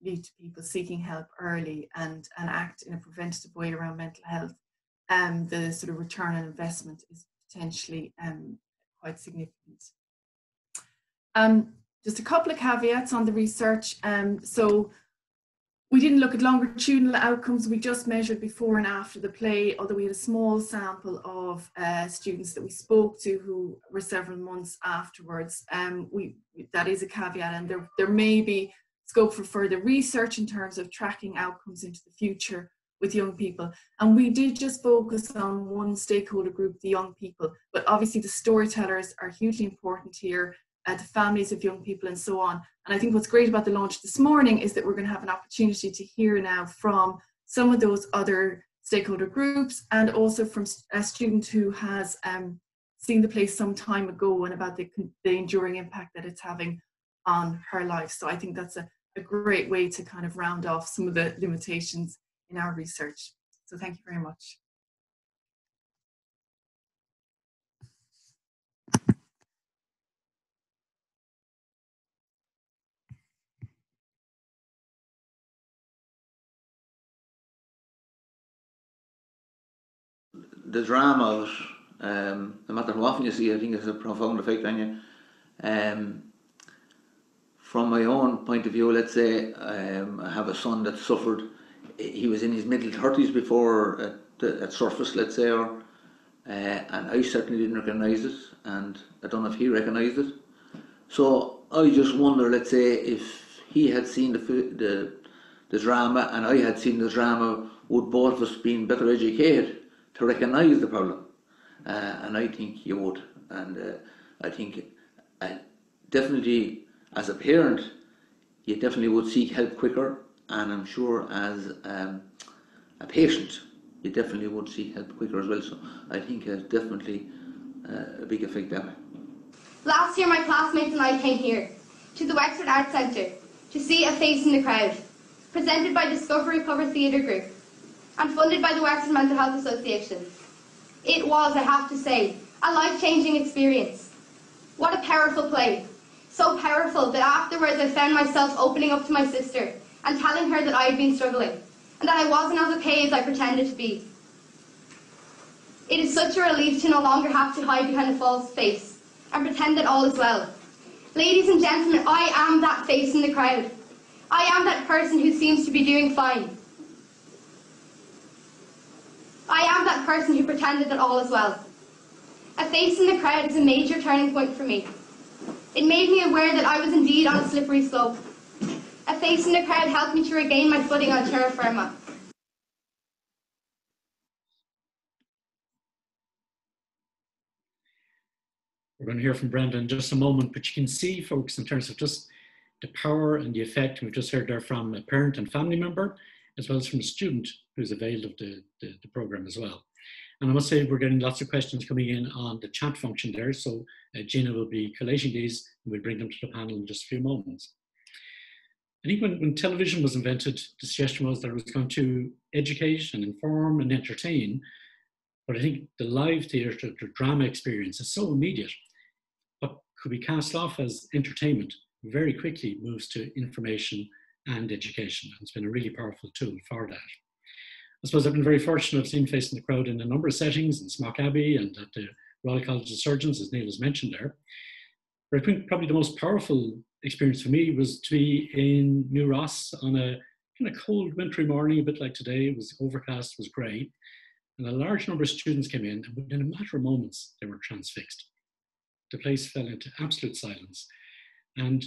lead to people seeking help early and act in a preventative way around mental health, the sort of return on investment is potentially quite significant. Just a couple of caveats on the research. So we didn't look at longitudinal outcomes. We just measured before and after the play, although we had a small sample of students that we spoke to who were several months afterwards. That is a caveat, and there may be scope for further research in terms of tracking outcomes into the future with young people. And we did just focus on one stakeholder group, the young people, but obviously the storytellers are hugely important here, the families of young people and so on. And I think what's great about the launch this morning is that we're going to have an opportunity to hear now from some of those other stakeholder groups, and also from a student who has seen the play some time ago and about the enduring impact that it's having on her life. So I think that's a great way to kind of round off some of the limitations in our research. So thank you very much. The drama of it, no matter how often you see it, I think it's a profound effect on you. From my own point of view, let's say I have a son that suffered. He was in his middle 30s before at surface, let's say, and I certainly didn't recognise it, and I don't know if he recognised it. So I just wonder, let's say, if he had seen the drama and I had seen the drama, would both of us been better educated to recognise the problem? And I think you would, and I think definitely as a parent you definitely would seek help quicker, and I'm sure as a patient you definitely would seek help quicker as well. So I think it's definitely a big effect that way. Last year my classmates and I came here to the Wexford Arts Centre to see A Face in the Crowd, presented by Discovery Cover Theatre Group and funded by the Wexford Mental Health Association. It was, I have to say, a life-changing experience. What a powerful play. So powerful that afterwards I found myself opening up to my sister and telling her that I had been struggling and that I wasn't as okay as I pretended to be. It is such a relief to no longer have to hide behind a false face and pretend that all is well. Ladies and gentlemen, I am that face in the crowd. I am that person who seems to be doing fine. I am that person who pretended that all is well. A Face in the Crowd is a major turning point for me. It made me aware that I was indeed on a slippery slope. A face in the crowd helped me to regain my footing on terra firma. We're going to hear from Brenda in just a moment, but you can see, folks, in terms of just the power and the effect, we've just heard there from a parent and family member, as well as from a student who's availed of the programme as well. And I must say we're getting lots of questions coming in on the chat function there, so Gina will be collating these and we'll bring them to the panel in just a few moments. I think when television was invented, the suggestion was that it was going to educate and inform and entertain, but I think the live theatre, the drama experience is so immediate. What could be cast off as entertainment very quickly moves to information and education. And it's been a really powerful tool for that. I suppose I've been very fortunate. I've seen Face in the Crowd in a number of settings, in Smock Abbey and at the Royal College of Surgeons, as Neil has mentioned there. But I think probably the most powerful experience for me was to be in New Ross on a kind of cold wintry morning, a bit like today. It was overcast, it was grey. And a large number of students came in, and within a matter of moments, they were transfixed. The place fell into absolute silence. And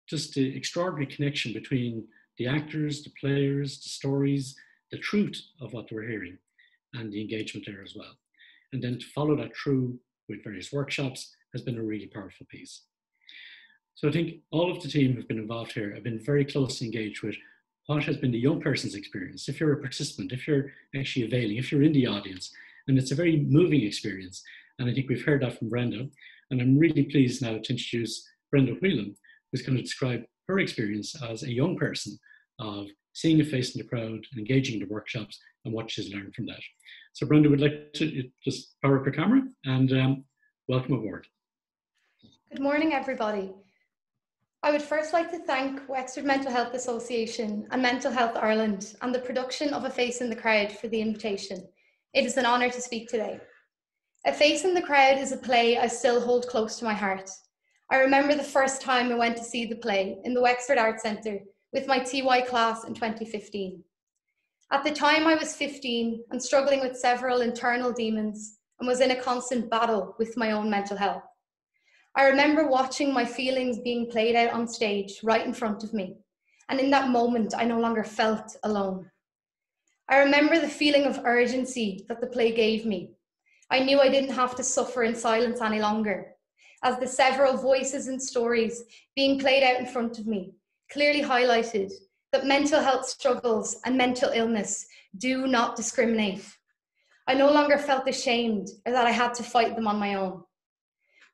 just the extraordinary connection between the actors, the players, the stories, the truth of what they were hearing, and the engagement there as well. And then to follow that through with various workshops has been a really powerful piece. So I think all of the team who've been involved here have been very closely engaged with what has been the young person's experience. If you're a participant, if you're actually availing, if you're in the audience, and it's a very moving experience. And I think we've heard that from Brenda. And I'm really pleased now to introduce Brenda Whelan, who's going to describe her experience as a young person of seeing a face in the crowd, engaging in the workshops, and what she's learned from that. So Brenda would like to just power up her camera and welcome aboard. Good morning, everybody. I would first like to thank Wexford Mental Health Association and Mental Health Ireland and the production of A Face in the Crowd for the invitation. It is an honour to speak today. A Face in the Crowd is a play I still hold close to my heart. I remember the first time I went to see the play in the Wexford Arts Centre with my TY class in 2015. At the time I was 15 and struggling with several internal demons and was in a constant battle with my own mental health. I remember watching my feelings being played out on stage right in front of me, and in that moment I no longer felt alone. I remember the feeling of urgency that the play gave me. I knew I didn't have to suffer in silence any longer, as the several voices and stories being played out in front of me clearly highlighted that mental health struggles and mental illness do not discriminate. I no longer felt ashamed or that I had to fight them on my own.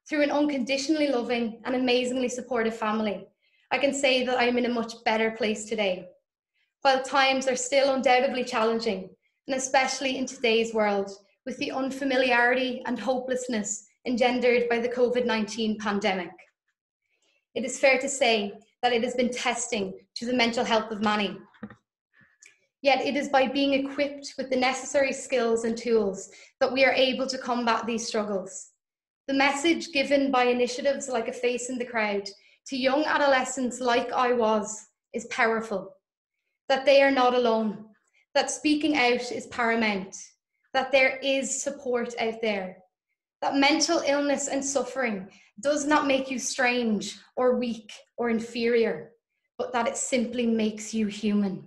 Through an unconditionally loving and amazingly supportive family, I can say that I am in a much better place today. While times are still undoubtedly challenging, and especially in today's world, with the unfamiliarity and hopelessness engendered by the COVID-19 pandemic. It is fair to say that it has been testing to the mental health of many. Yet it is by being equipped with the necessary skills and tools that we are able to combat these struggles. The message given by initiatives like A Face in the Crowd to young adolescents like I was is powerful. That they are not alone, that speaking out is paramount, that there is support out there, that mental illness and suffering does not make you strange or weak or inferior, but that it simply makes you human.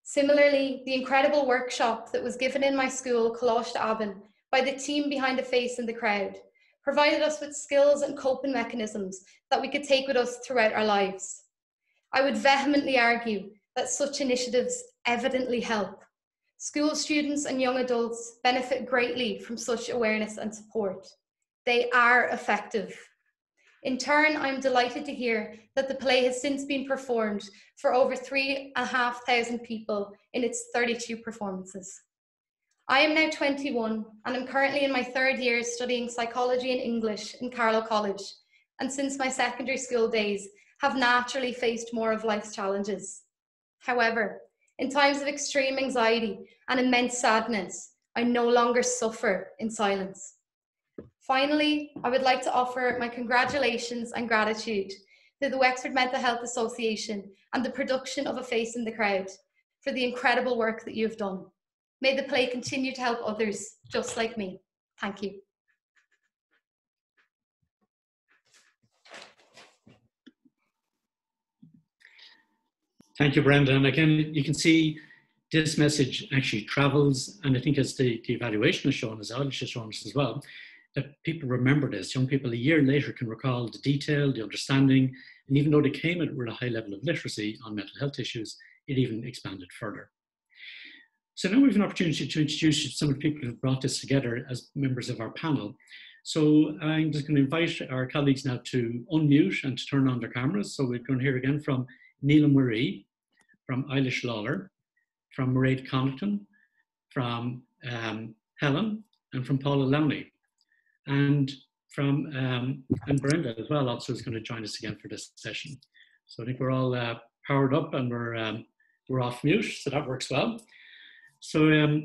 Similarly, the incredible workshop that was given in my school, Coláiste Abban, by the team behind A Face in the Crowd, provided us with skills and coping mechanisms that we could take with us throughout our lives. I would vehemently argue that such initiatives evidently help. School students and young adults benefit greatly from such awareness and support. They are effective. In turn, I'm delighted to hear that the play has since been performed for over 3,500 people in its 32 performances. I am now 21 and am currently in my third year studying psychology and English in Carlow College, and since my secondary school days have naturally faced more of life's challenges. However, in times of extreme anxiety and immense sadness, I no longer suffer in silence. Finally, I would like to offer my congratulations and gratitude to the Wexford Mental Health Association and the production of A Face in the Crowd for the incredible work that you have done. May the play continue to help others just like me. Thank you. Thank you, Brenda. And again, you can see this message actually travels, and I think as the evaluation has shown, as Eilish has shown us as well, that people remember this. Young people a year later can recall the detail, the understanding, and even though they came at with a high level of literacy on mental health issues, it even expanded further. So now we have an opportunity to introduce some of the people who brought this together as members of our panel. So I'm just going to invite our colleagues now to unmute and to turn on their cameras. So we're going to hear again from Neela Marie, from Eilish Lawler, from Mairead Connaughton, from Helen, and from Paula Lowney. And from and Brenda as well also is going to join us again for this session. So I think we're all powered up and we're off mute, so that works well. So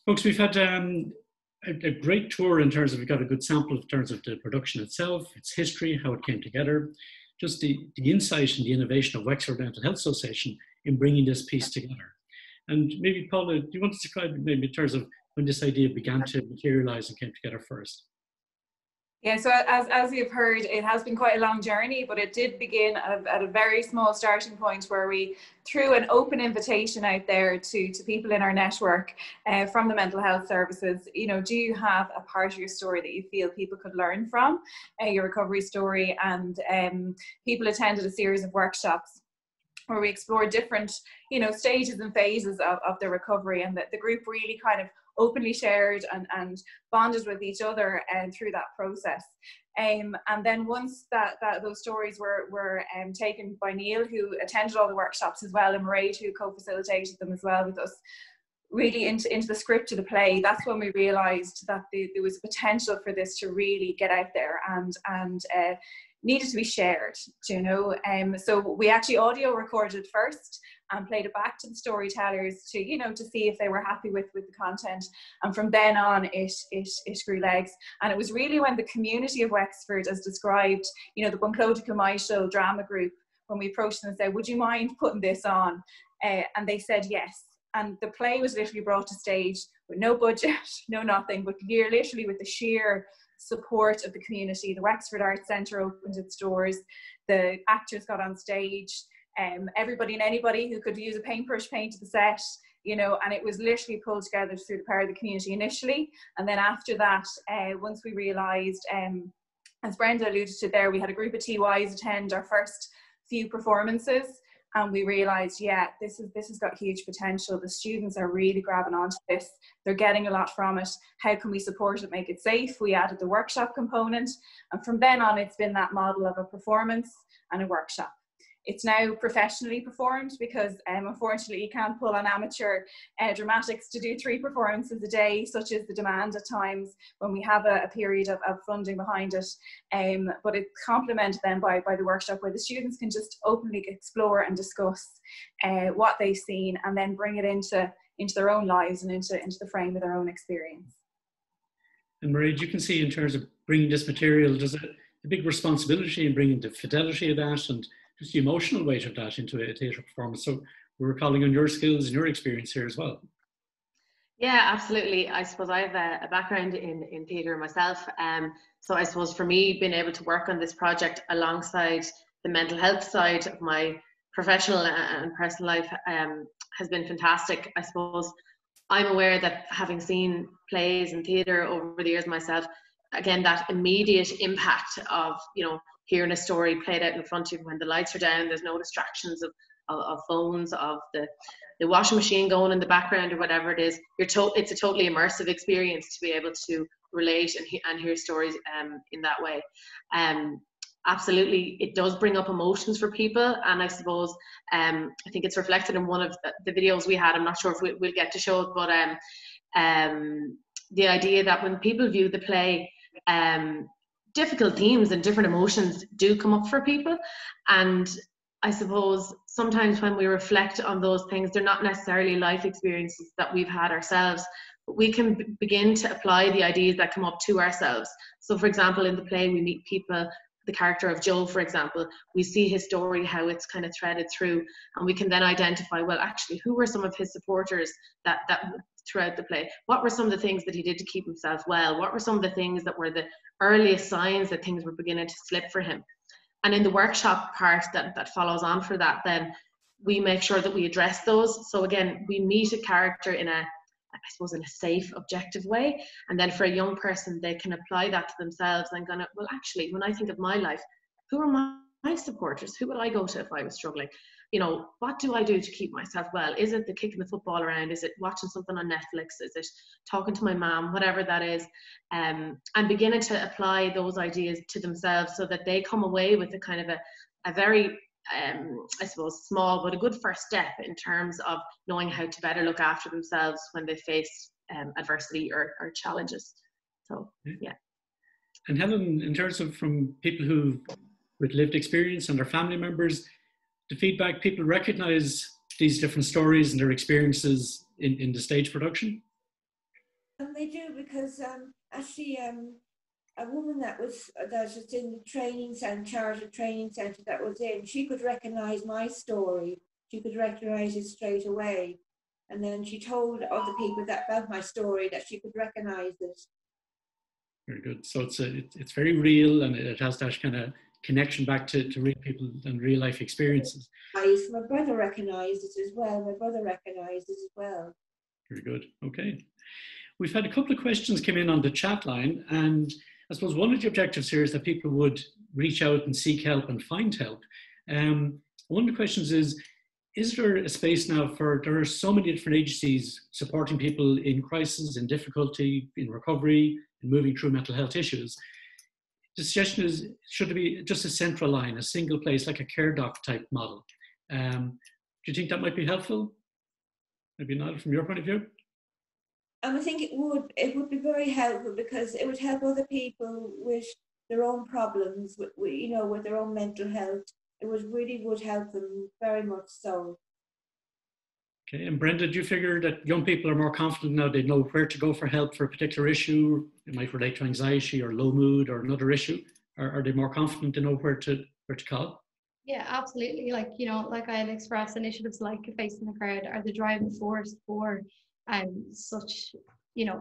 folks, we've had a great tour in terms of, we've got a good sample in terms of the production itself, its history, how it came together, just the insight and the innovation of Wexford Mental Health Association in bringing this piece together. And maybe Paula, do you want to describe maybe in terms of when this idea began to materialize and came together first? Yeah, so as you've heard, it has been quite a long journey, but it did begin at a very small starting point where we threw an open invitation out there to people in our network from the mental health services. You know, do you have a part of your story that you feel people could learn from, your recovery story? And people attended a series of workshops where we explored different, you know, stages and phases of the recovery, and the group really kind of openly shared and bonded with each other through that process. And then once those stories were taken by Neil, who attended all the workshops as well, and Mairead, who co-facilitated them as well with us, really into the script of the play, that's when we realised that there was potential for this to really get out there and needed to be shared, you know. So we actually audio recorded first and played it back to the storytellers to, you know, to see if they were happy with the content. And from then on, it grew legs. And it was really when the community of Wexford, as described, you know, the Bunclóide Cumaisil drama group, when we approached them and said, would you mind putting this on? And they said yes. And the play was literally brought to stage with no budget, no nothing, but literally with the sheer support of the community. The Wexford Arts Centre opened its doors, the actors got on stage, everybody and anybody who could use a paintbrush painted the set, you know, and it was literally pulled together through the power of the community initially. And then after that, once we realised, as Brenda alluded to there, we had a group of TYs attend our first few performances, and we realised, yeah, this has got huge potential. The students are really grabbing onto this. They're getting a lot from it. How can we support it, make it safe? We added the workshop component. And from then on, it's been that model of a performance and a workshop. It's now professionally performed because unfortunately you can't pull on amateur dramatics to do 3 performances a day, such as the demand at times when we have a period of funding behind it. But it's complemented then by the workshop, where the students can just openly explore and discuss what they've seen, and then bring it into their own lives and into the frame of their own experience. And Mairead, you can see in terms of bringing this material, there's a big responsibility in bringing the fidelity of that and just the emotional weight of that into a theatre performance. So we're calling on your skills and your experience here as well. Yeah, absolutely. I suppose I have a background in theatre myself. So I suppose for me, being able to work on this project alongside the mental health side of my professional and personal life has been fantastic. I suppose I'm aware that, having seen plays and theatre over the years myself, again, that immediate impact of, you know, hearing a story played out in front of you when the lights are down, there's no distractions of phones, of the washing machine going in the background or whatever it is. It's a totally immersive experience to be able to relate and hear stories in that way. Absolutely, it does bring up emotions for people, and I suppose I think it's reflected in one of the videos we had. I'm not sure if we'll get to show it, but the idea that when people view the play, difficult themes and different emotions do come up for people. And I suppose sometimes when we reflect on those things, they're not necessarily life experiences that we've had ourselves, but we can begin to apply the ideas that come up to ourselves. So for example, in the play, we meet people, the character of Joe, for example, we see his story, how it's kind of threaded through, and we can then identify, well, actually, who were some of his supporters that throughout the play? What were some of the things that he did to keep himself well? What were some of the things that were the earliest signs that things were beginning to slip for him? And in the workshop part that follows on for that, then we make sure that we address those. So again, we meet a character in a, I suppose, in a safe, objective way. And then for a young person, they can apply that to themselves and gonna, well, actually, when I think of my life, who are my supporters? Who would I go to if I was struggling? You know, what do I do to keep myself well? Is it the kicking the football around? Is it watching something on Netflix? Is it talking to my mom? Whatever that is. And beginning to apply those ideas to themselves so that they come away with a kind of a very, I suppose, small but a good first step in terms of knowing how to better look after themselves when they face adversity or challenges. So, yeah. And Helen, in terms of from people who with lived experience and their family members, the feedback, people recognize these different stories and their experiences in the stage production? They do, because actually a woman that was in the training centre, chartered training centre that was in, she could recognise my story. She could recognise it straight away. And then she told other people that about my story that she could recognise it. Very good. So it's very real, and it has that kind of connection back to real people and real life experiences. My brother recognised it as well. Very good. Okay. We've had a couple of questions come in on the chat line, and I suppose one of the objectives here is that people would reach out and seek help and find help. One of the questions is there a space now there are so many different agencies supporting people in crisis, in difficulty, in recovery, in moving through mental health issues. The suggestion is, should there be just a central line, a single place, like a care doc type model? Do you think that might be helpful? Maybe not from your point of view? I think it would be very helpful, because it would help other people with their own problems, with their own mental health. It would help them very much so. Okay, and Brenda, do you figure that young people are more confident now? They know where to go for help for a particular issue? It might relate to anxiety or low mood or another issue. Are they more confident to know where to call? Yeah, absolutely. Like I had expressed, initiatives like Facing the Crowd are the driving force for such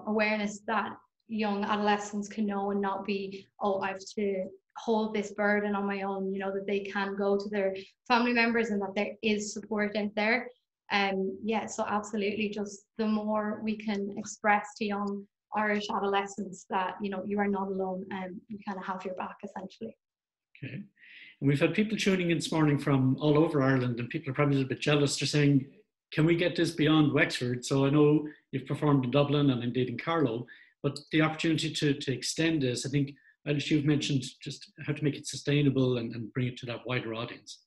awareness that young adolescents can know and not be, oh, I have to hold this burden on my own, that they can go to their family members and that there is support out there. So absolutely, just the more we can express to young Irish adolescents that, you are not alone and you kind of have your back, essentially. Okay. And we've had people tuning in this morning from all over Ireland, and people are probably a little bit jealous. They're saying, can we get this beyond Wexford? So I know you've performed in Dublin and indeed in Carlow, but the opportunity to extend this, I think, Alice, you've mentioned just how to make it sustainable and bring it to that wider audience.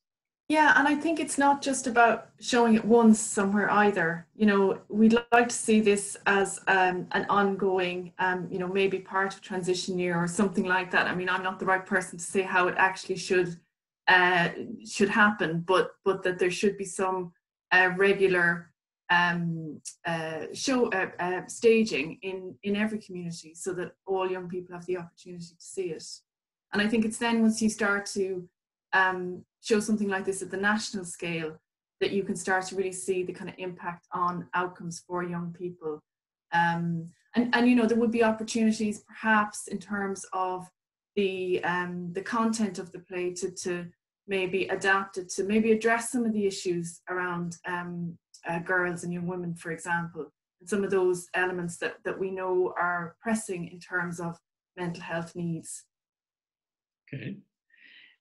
Yeah, and I think it's not just about showing it once somewhere either. We'd like to see this as an ongoing, maybe part of transition year or something like that. I mean, I'm not the right person to say how it actually should happen, but that there should be some regular staging in every community, so that all young people have the opportunity to see it. And I think it's then once you start to show something like this at the national scale that you can start to really see the kind of impact on outcomes for young people. And there would be opportunities perhaps in terms of the content of the play to maybe adapt it, to maybe address some of the issues around girls and young women, for example, and some of those elements that we know are pressing in terms of mental health needs. Okay.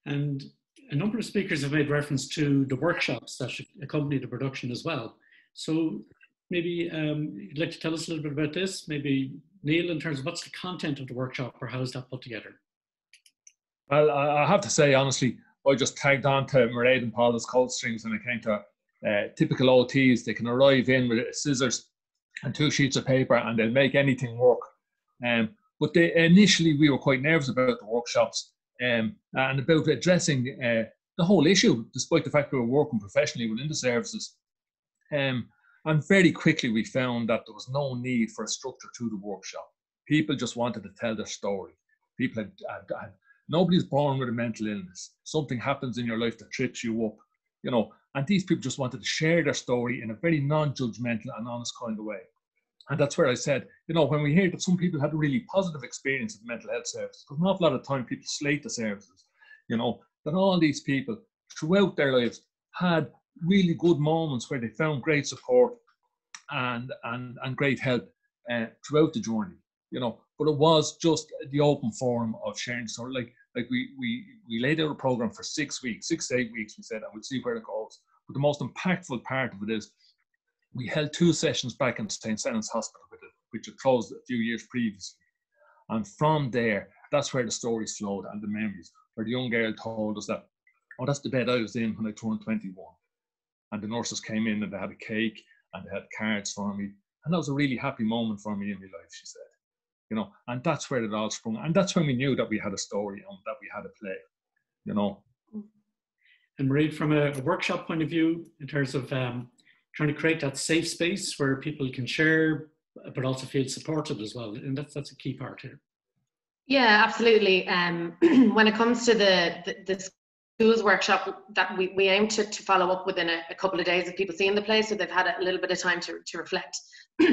And a number of speakers have made reference to the workshops that should accompany the production as well. So maybe you'd like to tell us a little bit about this, maybe Neil, in terms of what's the content of the workshop or how is that put together? Well, I have to say, honestly, I just tagged on to Mairead and Paula's cold strings when it came to typical OTs. They can arrive in with scissors and 2 sheets of paper and they'll make anything work. But initially we were quite nervous about the workshops and about addressing the whole issue, despite the fact we were working professionally within the services. And very quickly we found that there was no need for a structure to the workshop. People just wanted to tell their story. People had nobody's born with a mental illness. Something happens in your life that trips you up, and these people just wanted to share their story in a very non-judgmental and honest kind of way. And that's where I said, when we hear that some people had a really positive experience of mental health services, because an awful lot of time people slate the services, that all these people throughout their lives had really good moments where they found great support and great help throughout the journey, you know. But it was just the open forum of sharing. So like we laid out a program for 6 weeks, 6 to 8 weeks, we said, and we'll see where it goes. But the most impactful part of it is we held 2 sessions back in St. Stephen's Hospital, which had closed a few years previously. And from there, that's where the stories flowed and the memories, where the young girl told us that, oh, that's the bed I was in when I turned 21. And the nurses came in and they had a cake and they had cards for me. And that was a really happy moment for me in my life, she said. You know, and that's where it all sprung. And that's when we knew that we had a story and that we had a play, you know. And Marie, from a workshop point of view, in terms of trying to create that safe space where people can share, but also feel supported as well. And that's a key part here. Yeah, absolutely. When it comes to the schools workshop, that we aim to follow up within a couple of days of people seeing the play, so they've had a little bit of time to reflect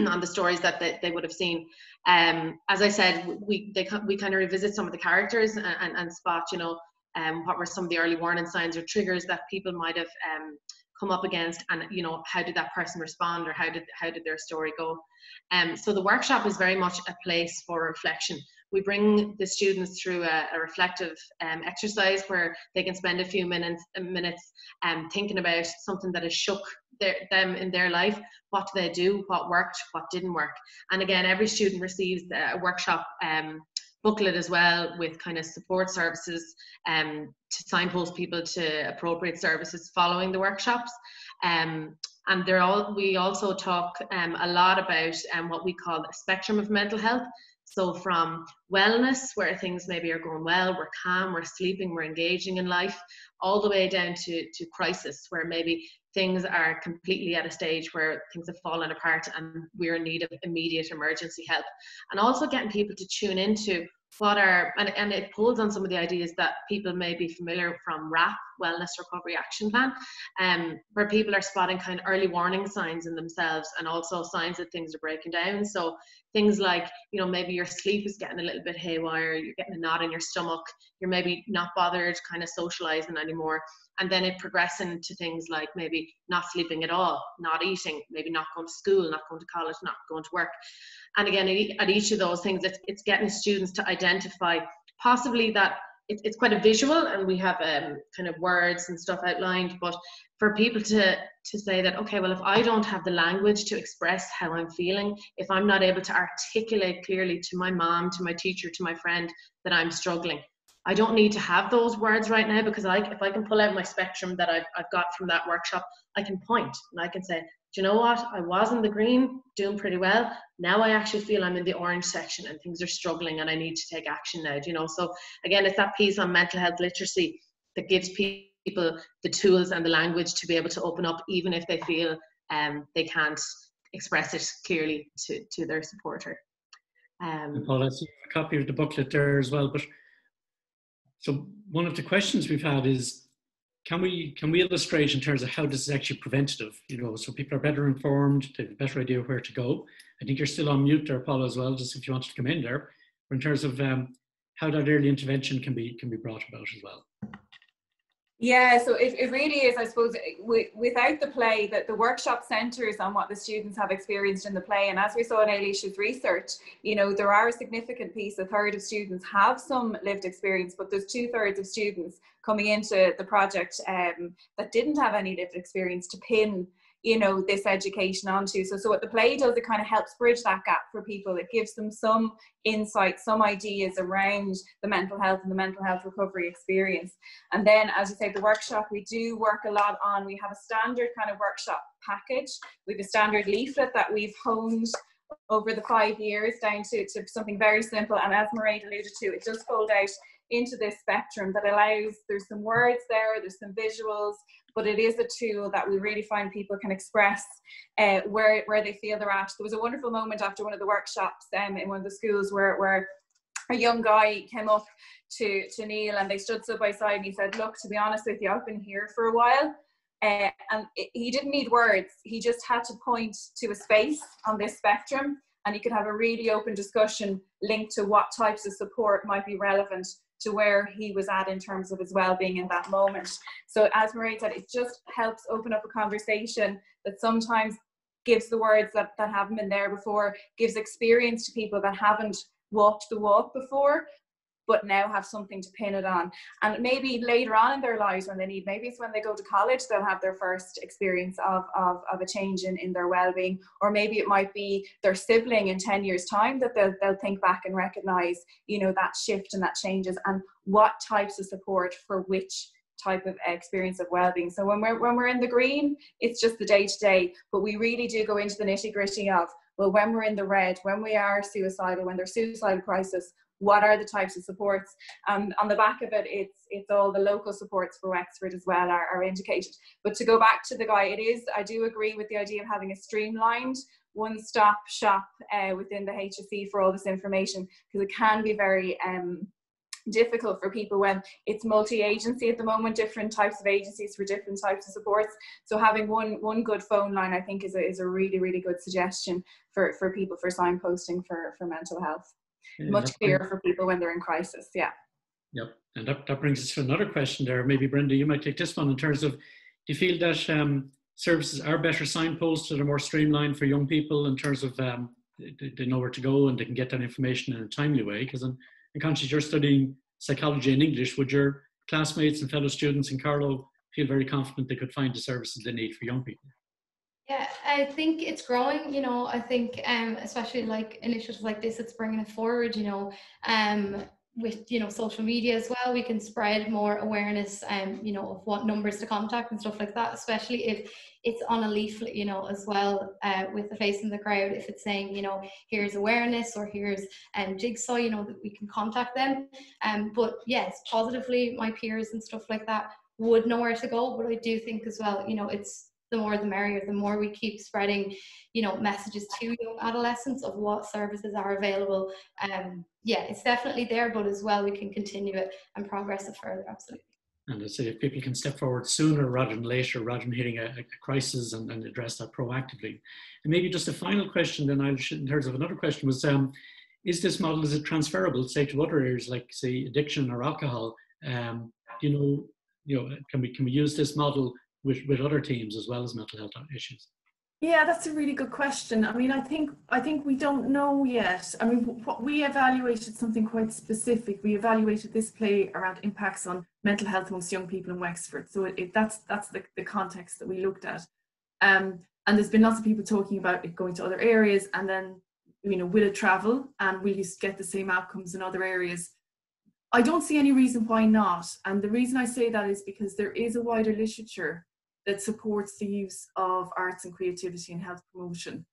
on the stories that they would have seen. As I said, we kind of revisit some of the characters and spot, you know, what were some of the early warning signs or triggers that people might have come up against, and you know, how did that person respond, or how did their story go. So the workshop is very much a place for reflection. We bring the students through a reflective exercise where they can spend a few minutes thinking about something that has shook them in their life. What do they do? What worked? What didn't work? And again, every student receives a workshop booklet as well, with kind of support services to signpost people to appropriate services following the workshops. And we also talk a lot about what we call a spectrum of mental health. So from wellness, where things maybe are going well, we're calm, we're sleeping, we're engaging in life, all the way down to crisis, where maybe things are completely at a stage where things have fallen apart and we're in need of immediate emergency help. And also getting people to tune into what are, and it pulls on some of the ideas that people may be familiar from WRAP, Wellness Recovery Action Plan, where people are spotting kind of early warning signs in themselves, and also signs that things are breaking down. So things like, you know, maybe your sleep is getting a little bit haywire, you're getting a knot in your stomach, you're maybe not bothered kind of socializing anymore. And then it progressing to things like maybe not sleeping at all, not eating, maybe not going to school, not going to college, not going to work. And again, at each of those things, it's getting students to identify possibly that it's quite a visual, and we have kind of words and stuff outlined, but for people to say that, okay, well, if I don't have the language to express how I'm feeling, if I'm not able to articulate clearly to my mom, to my teacher, to my friend that I'm struggling, I don't need to have those words right now, because if I can pull out my spectrum that I've got from that workshop, I can point and I can say, do you know what? I was in the green, doing pretty well. Now I actually feel I'm in the orange section and things are struggling and I need to take action now, you know? So again, it's that piece on mental health literacy that gives people the tools and the language to be able to open up, even if they feel they can't express it clearly to their supporter. Paul, I see a copy of the booklet there as well, but so one of the questions we've had is, can we illustrate in terms of how this is actually preventative, you know, so people are better informed, they have a better idea where to go. I think you're still on mute there, Paula, as well, just if you wanted to come in there, but in terms of how that early intervention can be brought about as well. Yeah, so it really is, I suppose, without the play, that the workshop centres on what the students have experienced in the play. And as we saw in Ailish's research, you know, there are a significant piece, a third of students have some lived experience, but there's 2/3 of students coming into the project that didn't have any lived experience to pin, you know, this education onto. So what the play does, it kind of helps bridge that gap for people. It gives them some insight, some ideas around the mental health and the mental health recovery experience. And then, as you say, the workshop, we do work a lot on, we have a standard kind of workshop package. We have a standard leaflet that we've honed over the 5 years down to something very simple. And as Mairead alluded to, it does fold out into this spectrum that allows, there's some words there's some visuals, but it is a tool that we really find people can express where they feel they're at. There was a wonderful moment after one of the workshops in one of the schools where a young guy came up to Neil and they stood side by side, and he said, look, to be honest with you, I've been here for a while. And he didn't need words, he just had to point to a space on this spectrum, and he could have a really open discussion linked to what types of support might be relevant to where he was at in terms of his well-being in that moment. So as Maureen said, it just helps open up a conversation that sometimes gives the words that haven't been there before, gives experience to people that haven't walked the walk before, but now have something to pin it on. And maybe later on in their lives when they need, maybe it's when they go to college, they'll have their first experience of a change in their well-being, or maybe it might be their sibling in 10 years time that they'll think back and recognize, you know, that shift and that changes and what types of support for which type of experience of well-being. So when we're in the green, it's just the day-to-day, but we really do go into the nitty-gritty of, well, when we're in the red, when we are suicidal, when there's suicidal crisis, what are the types of supports? On the back of it, it's all the local supports for Wexford as well are indicated. But to go back to the guy, I do agree with the idea of having a streamlined one-stop shop within the HSE for all this information, because it can be very difficult for people when it's multi-agency at the moment, different types of agencies for different types of supports. So having one good phone line, I think, is a really, really good suggestion for people for signposting for mental health. Yeah, much clearer for people when they're in crisis. Yeah. Yep. And that brings us to another question there. Maybe Brenda, you might take this one in terms of, do you feel that services are better signposted or more streamlined for young people in terms of they know where to go and they can get that information in a timely way? Because I'm conscious you're studying psychology and English. Would your classmates and fellow students in Carlow feel very confident they could find the services they need for young people? Yeah, I think it's growing, you know. I think especially like initiatives like this, it's bringing it forward, you know, with, you know, social media as well. We can spread more awareness, you know, of what numbers to contact and stuff like that, especially if it's on a leaflet, you know, as well, with the face in the crowd. If it's saying, you know, here's awareness or here's Jigsaw, you know, that we can contact them. But yes, positively, my peers and stuff like that would know where to go. But I do think as well, you know, it's the more the merrier. The more we keep spreading, you know, messages to young adolescents of what services are available. Yeah, it's definitely there, but as well we can continue it and progress it further. Absolutely. And I say if people can step forward sooner rather than later, rather than hitting a crisis and address that proactively. And maybe just a final question then, in terms of another question was, is this model, is it transferable, say, to other areas like, say, addiction or alcohol? You know, can we use this model with other teams as well as mental health issues? Yeah, that's a really good question. I mean, I think we don't know yet. I mean, what we evaluated something quite specific. We evaluated this play around impacts on mental health amongst young people in Wexford. So that's the context that we looked at. And there's been lots of people talking about it going to other areas, and then, you know, will it travel and will you get the same outcomes in other areas? I don't see any reason why not. And the reason I say that is because there is a wider literature that supports the use of arts and creativity in health promotion.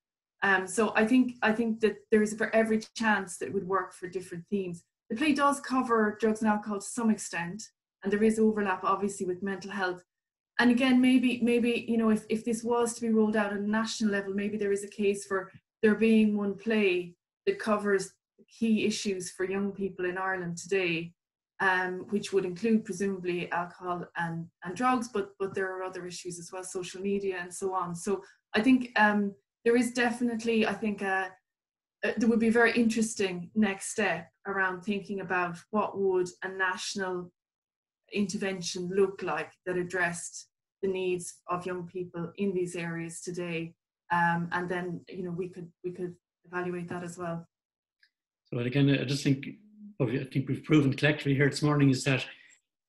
So I think that there is for every chance that it would work for different themes. The play does cover drugs and alcohol to some extent, and there is overlap obviously with mental health. And again, maybe you know, if this was to be rolled out at a national level, maybe there is a case for there being one play that covers key issues for young people in Ireland today, which would include presumably alcohol and drugs, but there are other issues as well, social media and so on. So I think there is definitely, I think there would be a very interesting next step around thinking about what would a national intervention look like that addressed the needs of young people in these areas today, and then, you know, we could evaluate that as well. So again, I just think we've proven collectively here this morning is that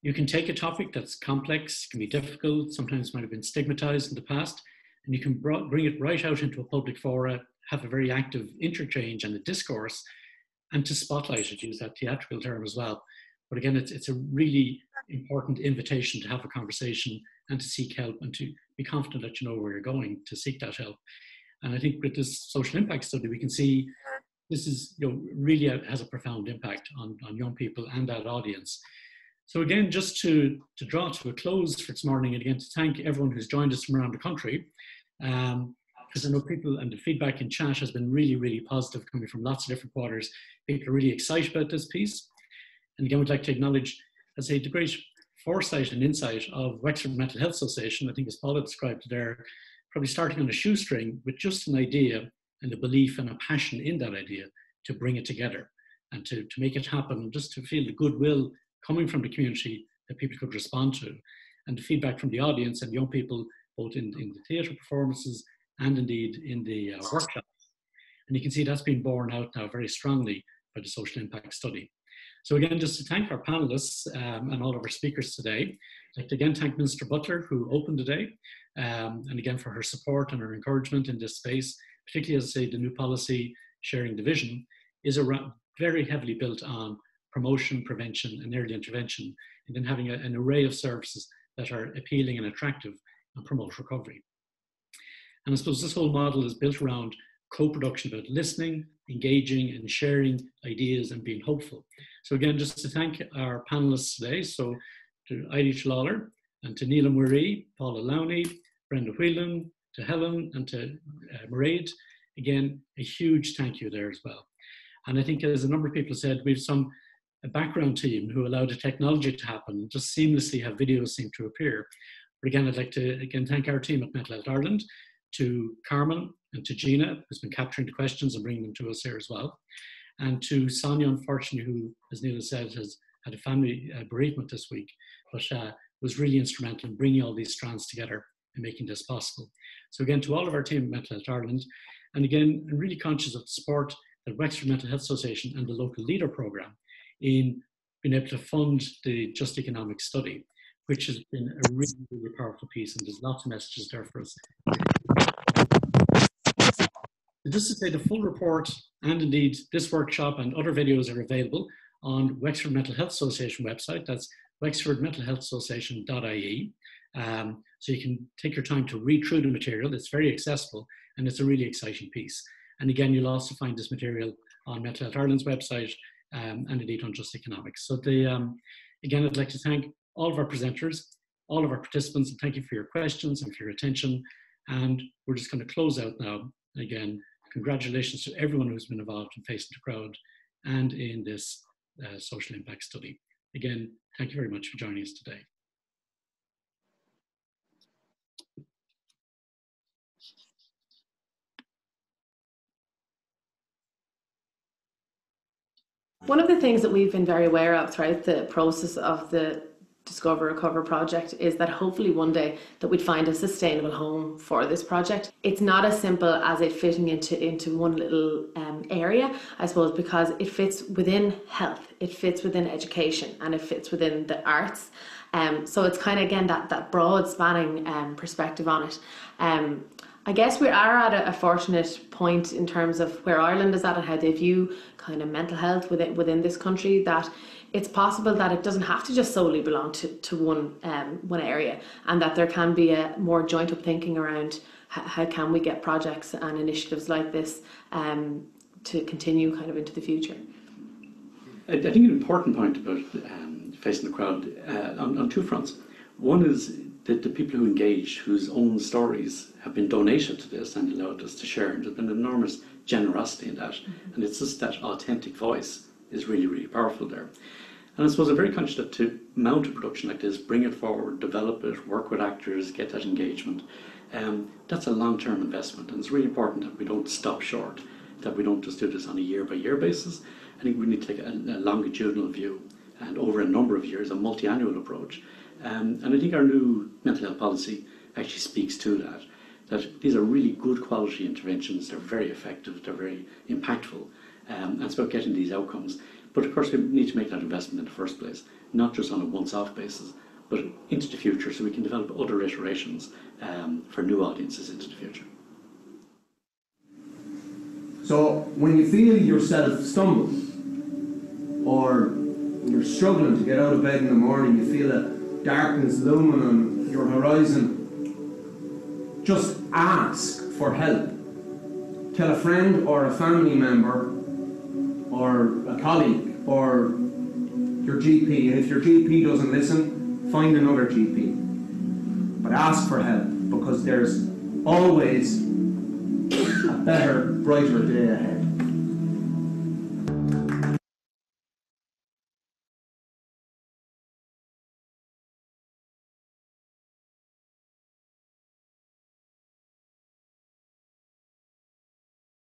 you can take a topic that's complex, can be difficult, sometimes might have been stigmatized in the past, and you can bring it right out into a public fora, have a very active interchange and a discourse, and to spotlight it, use that theatrical term as well. But again, it's a really important invitation to have a conversation and to seek help and to be confident that you know where you're going to seek that help. And I think with this social impact study, we can see this is, you know, really has a profound impact on young people and that audience. So again, just to draw to a close for this morning, and again to thank everyone who's joined us from around the country, because I know people and the feedback in chat has been really, really positive, coming from lots of different quarters. People are really excited about this piece. And again, we'd like to acknowledge, as I say, the great foresight and insight of Wexford Mental Health Association. I think as Paula described there, probably starting on a shoestring with just an idea and a belief and a passion in that idea to bring it together and to make it happen, and just to feel the goodwill coming from the community that people could respond to, and the feedback from the audience and young people, both in the theatre performances and indeed in the workshops. And you can see that's been borne out now very strongly by the social impact study. So again, just to thank our panelists and all of our speakers today. I'd like to again thank Minister Butler, who opened the day, and again for her support and her encouragement in this space, particularly as I say, the new policy sharing division is very heavily built on promotion, prevention, and early intervention, and then having an array of services that are appealing and attractive and promote recovery. And I suppose this whole model is built around co-production, about listening, engaging, and sharing ideas and being hopeful. So again, just to thank our panelists today, so to Eilidh Shalawler and to Neela Marie, Paula Lowney, Brenda Whelan, to Helen and to Mairead, again, a huge thank you there as well. And I think as a number of people said, we have a background team who allowed the technology to happen, just seamlessly have videos seem to appear. But again, I'd like to again thank our team at Mental Health Ireland, to Carmen and to Gina, who's been capturing the questions and bringing them to us here as well. And to Sonia, unfortunately, who, as Neela said, has had a family bereavement this week, but was really instrumental in bringing all these strands together and making this possible. So again, to all of our team at Mental Health Ireland, and again, I'm really conscious of the support that Wexford Mental Health Association and the local leader programme in being able to fund the Just Economic study, which has been a really, really powerful piece, and there's lots of messages there for us. Just to say, the full report and indeed this workshop and other videos are available on Wexford Mental Health Association website. That's wexfordmentalhealthassociation.ie. So you can take your time to read through the material. It's very accessible and it's a really exciting piece. And again, you'll also find this material on Mental Health Ireland's website and indeed on Just Economics. So again, I'd like to thank all of our presenters, all of our participants, and thank you for your questions and for your attention. And we're just going to close out now. Again, congratulations to everyone who's been involved in Facing the Crowd and in this social impact study. Again, thank you very much for joining us today. One of the things that we've been very aware of throughout the process of the Discover Recover project is that hopefully one day that we'd find a sustainable home for this project. It's not as simple as it fitting into one little area, I suppose, because it fits within health, it fits within education, and it fits within the arts. So it's kind of, again, that broad spanning perspective on it. I guess we are at a fortunate point in terms of where Ireland is at and how they view kind of mental health within this country, that it's possible that it doesn't have to just solely belong to one area, and that there can be a more joint up thinking around how can we get projects and initiatives like this to continue kind of into the future. I think an important point about Facing the Crowd on two fronts. One is that the people who engage, whose own stories have been donated to this and allowed us to share, and there's been enormous generosity in that. Mm-hmm. And it's just that authentic voice is really, really powerful there. And I suppose I'm very conscious that to mount a production like this, bring it forward, develop it, work with actors, get that engagement, that's a long-term investment. And it's really important that we don't stop short, that we don't just do this on a year-by-year basis. I think we need to take a longitudinal view, and over a number of years, a multi-annual approach. And I think our new mental health policy actually speaks to that these are really good quality interventions. They're very effective, they're very impactful, and it's about getting these outcomes. But of course, we need to make that investment in the first place, not just on a once-off basis, but into the future, so we can develop other iterations for new audiences into the future. So when you feel yourself stumble, or you're struggling to get out of bed in the morning, you feel a darkness looming on your horizon, just ask for help. Tell a friend or a family member or a colleague or your GP, and if your GP doesn't listen, find another GP. But ask for help, because there's always a better, brighter day ahead.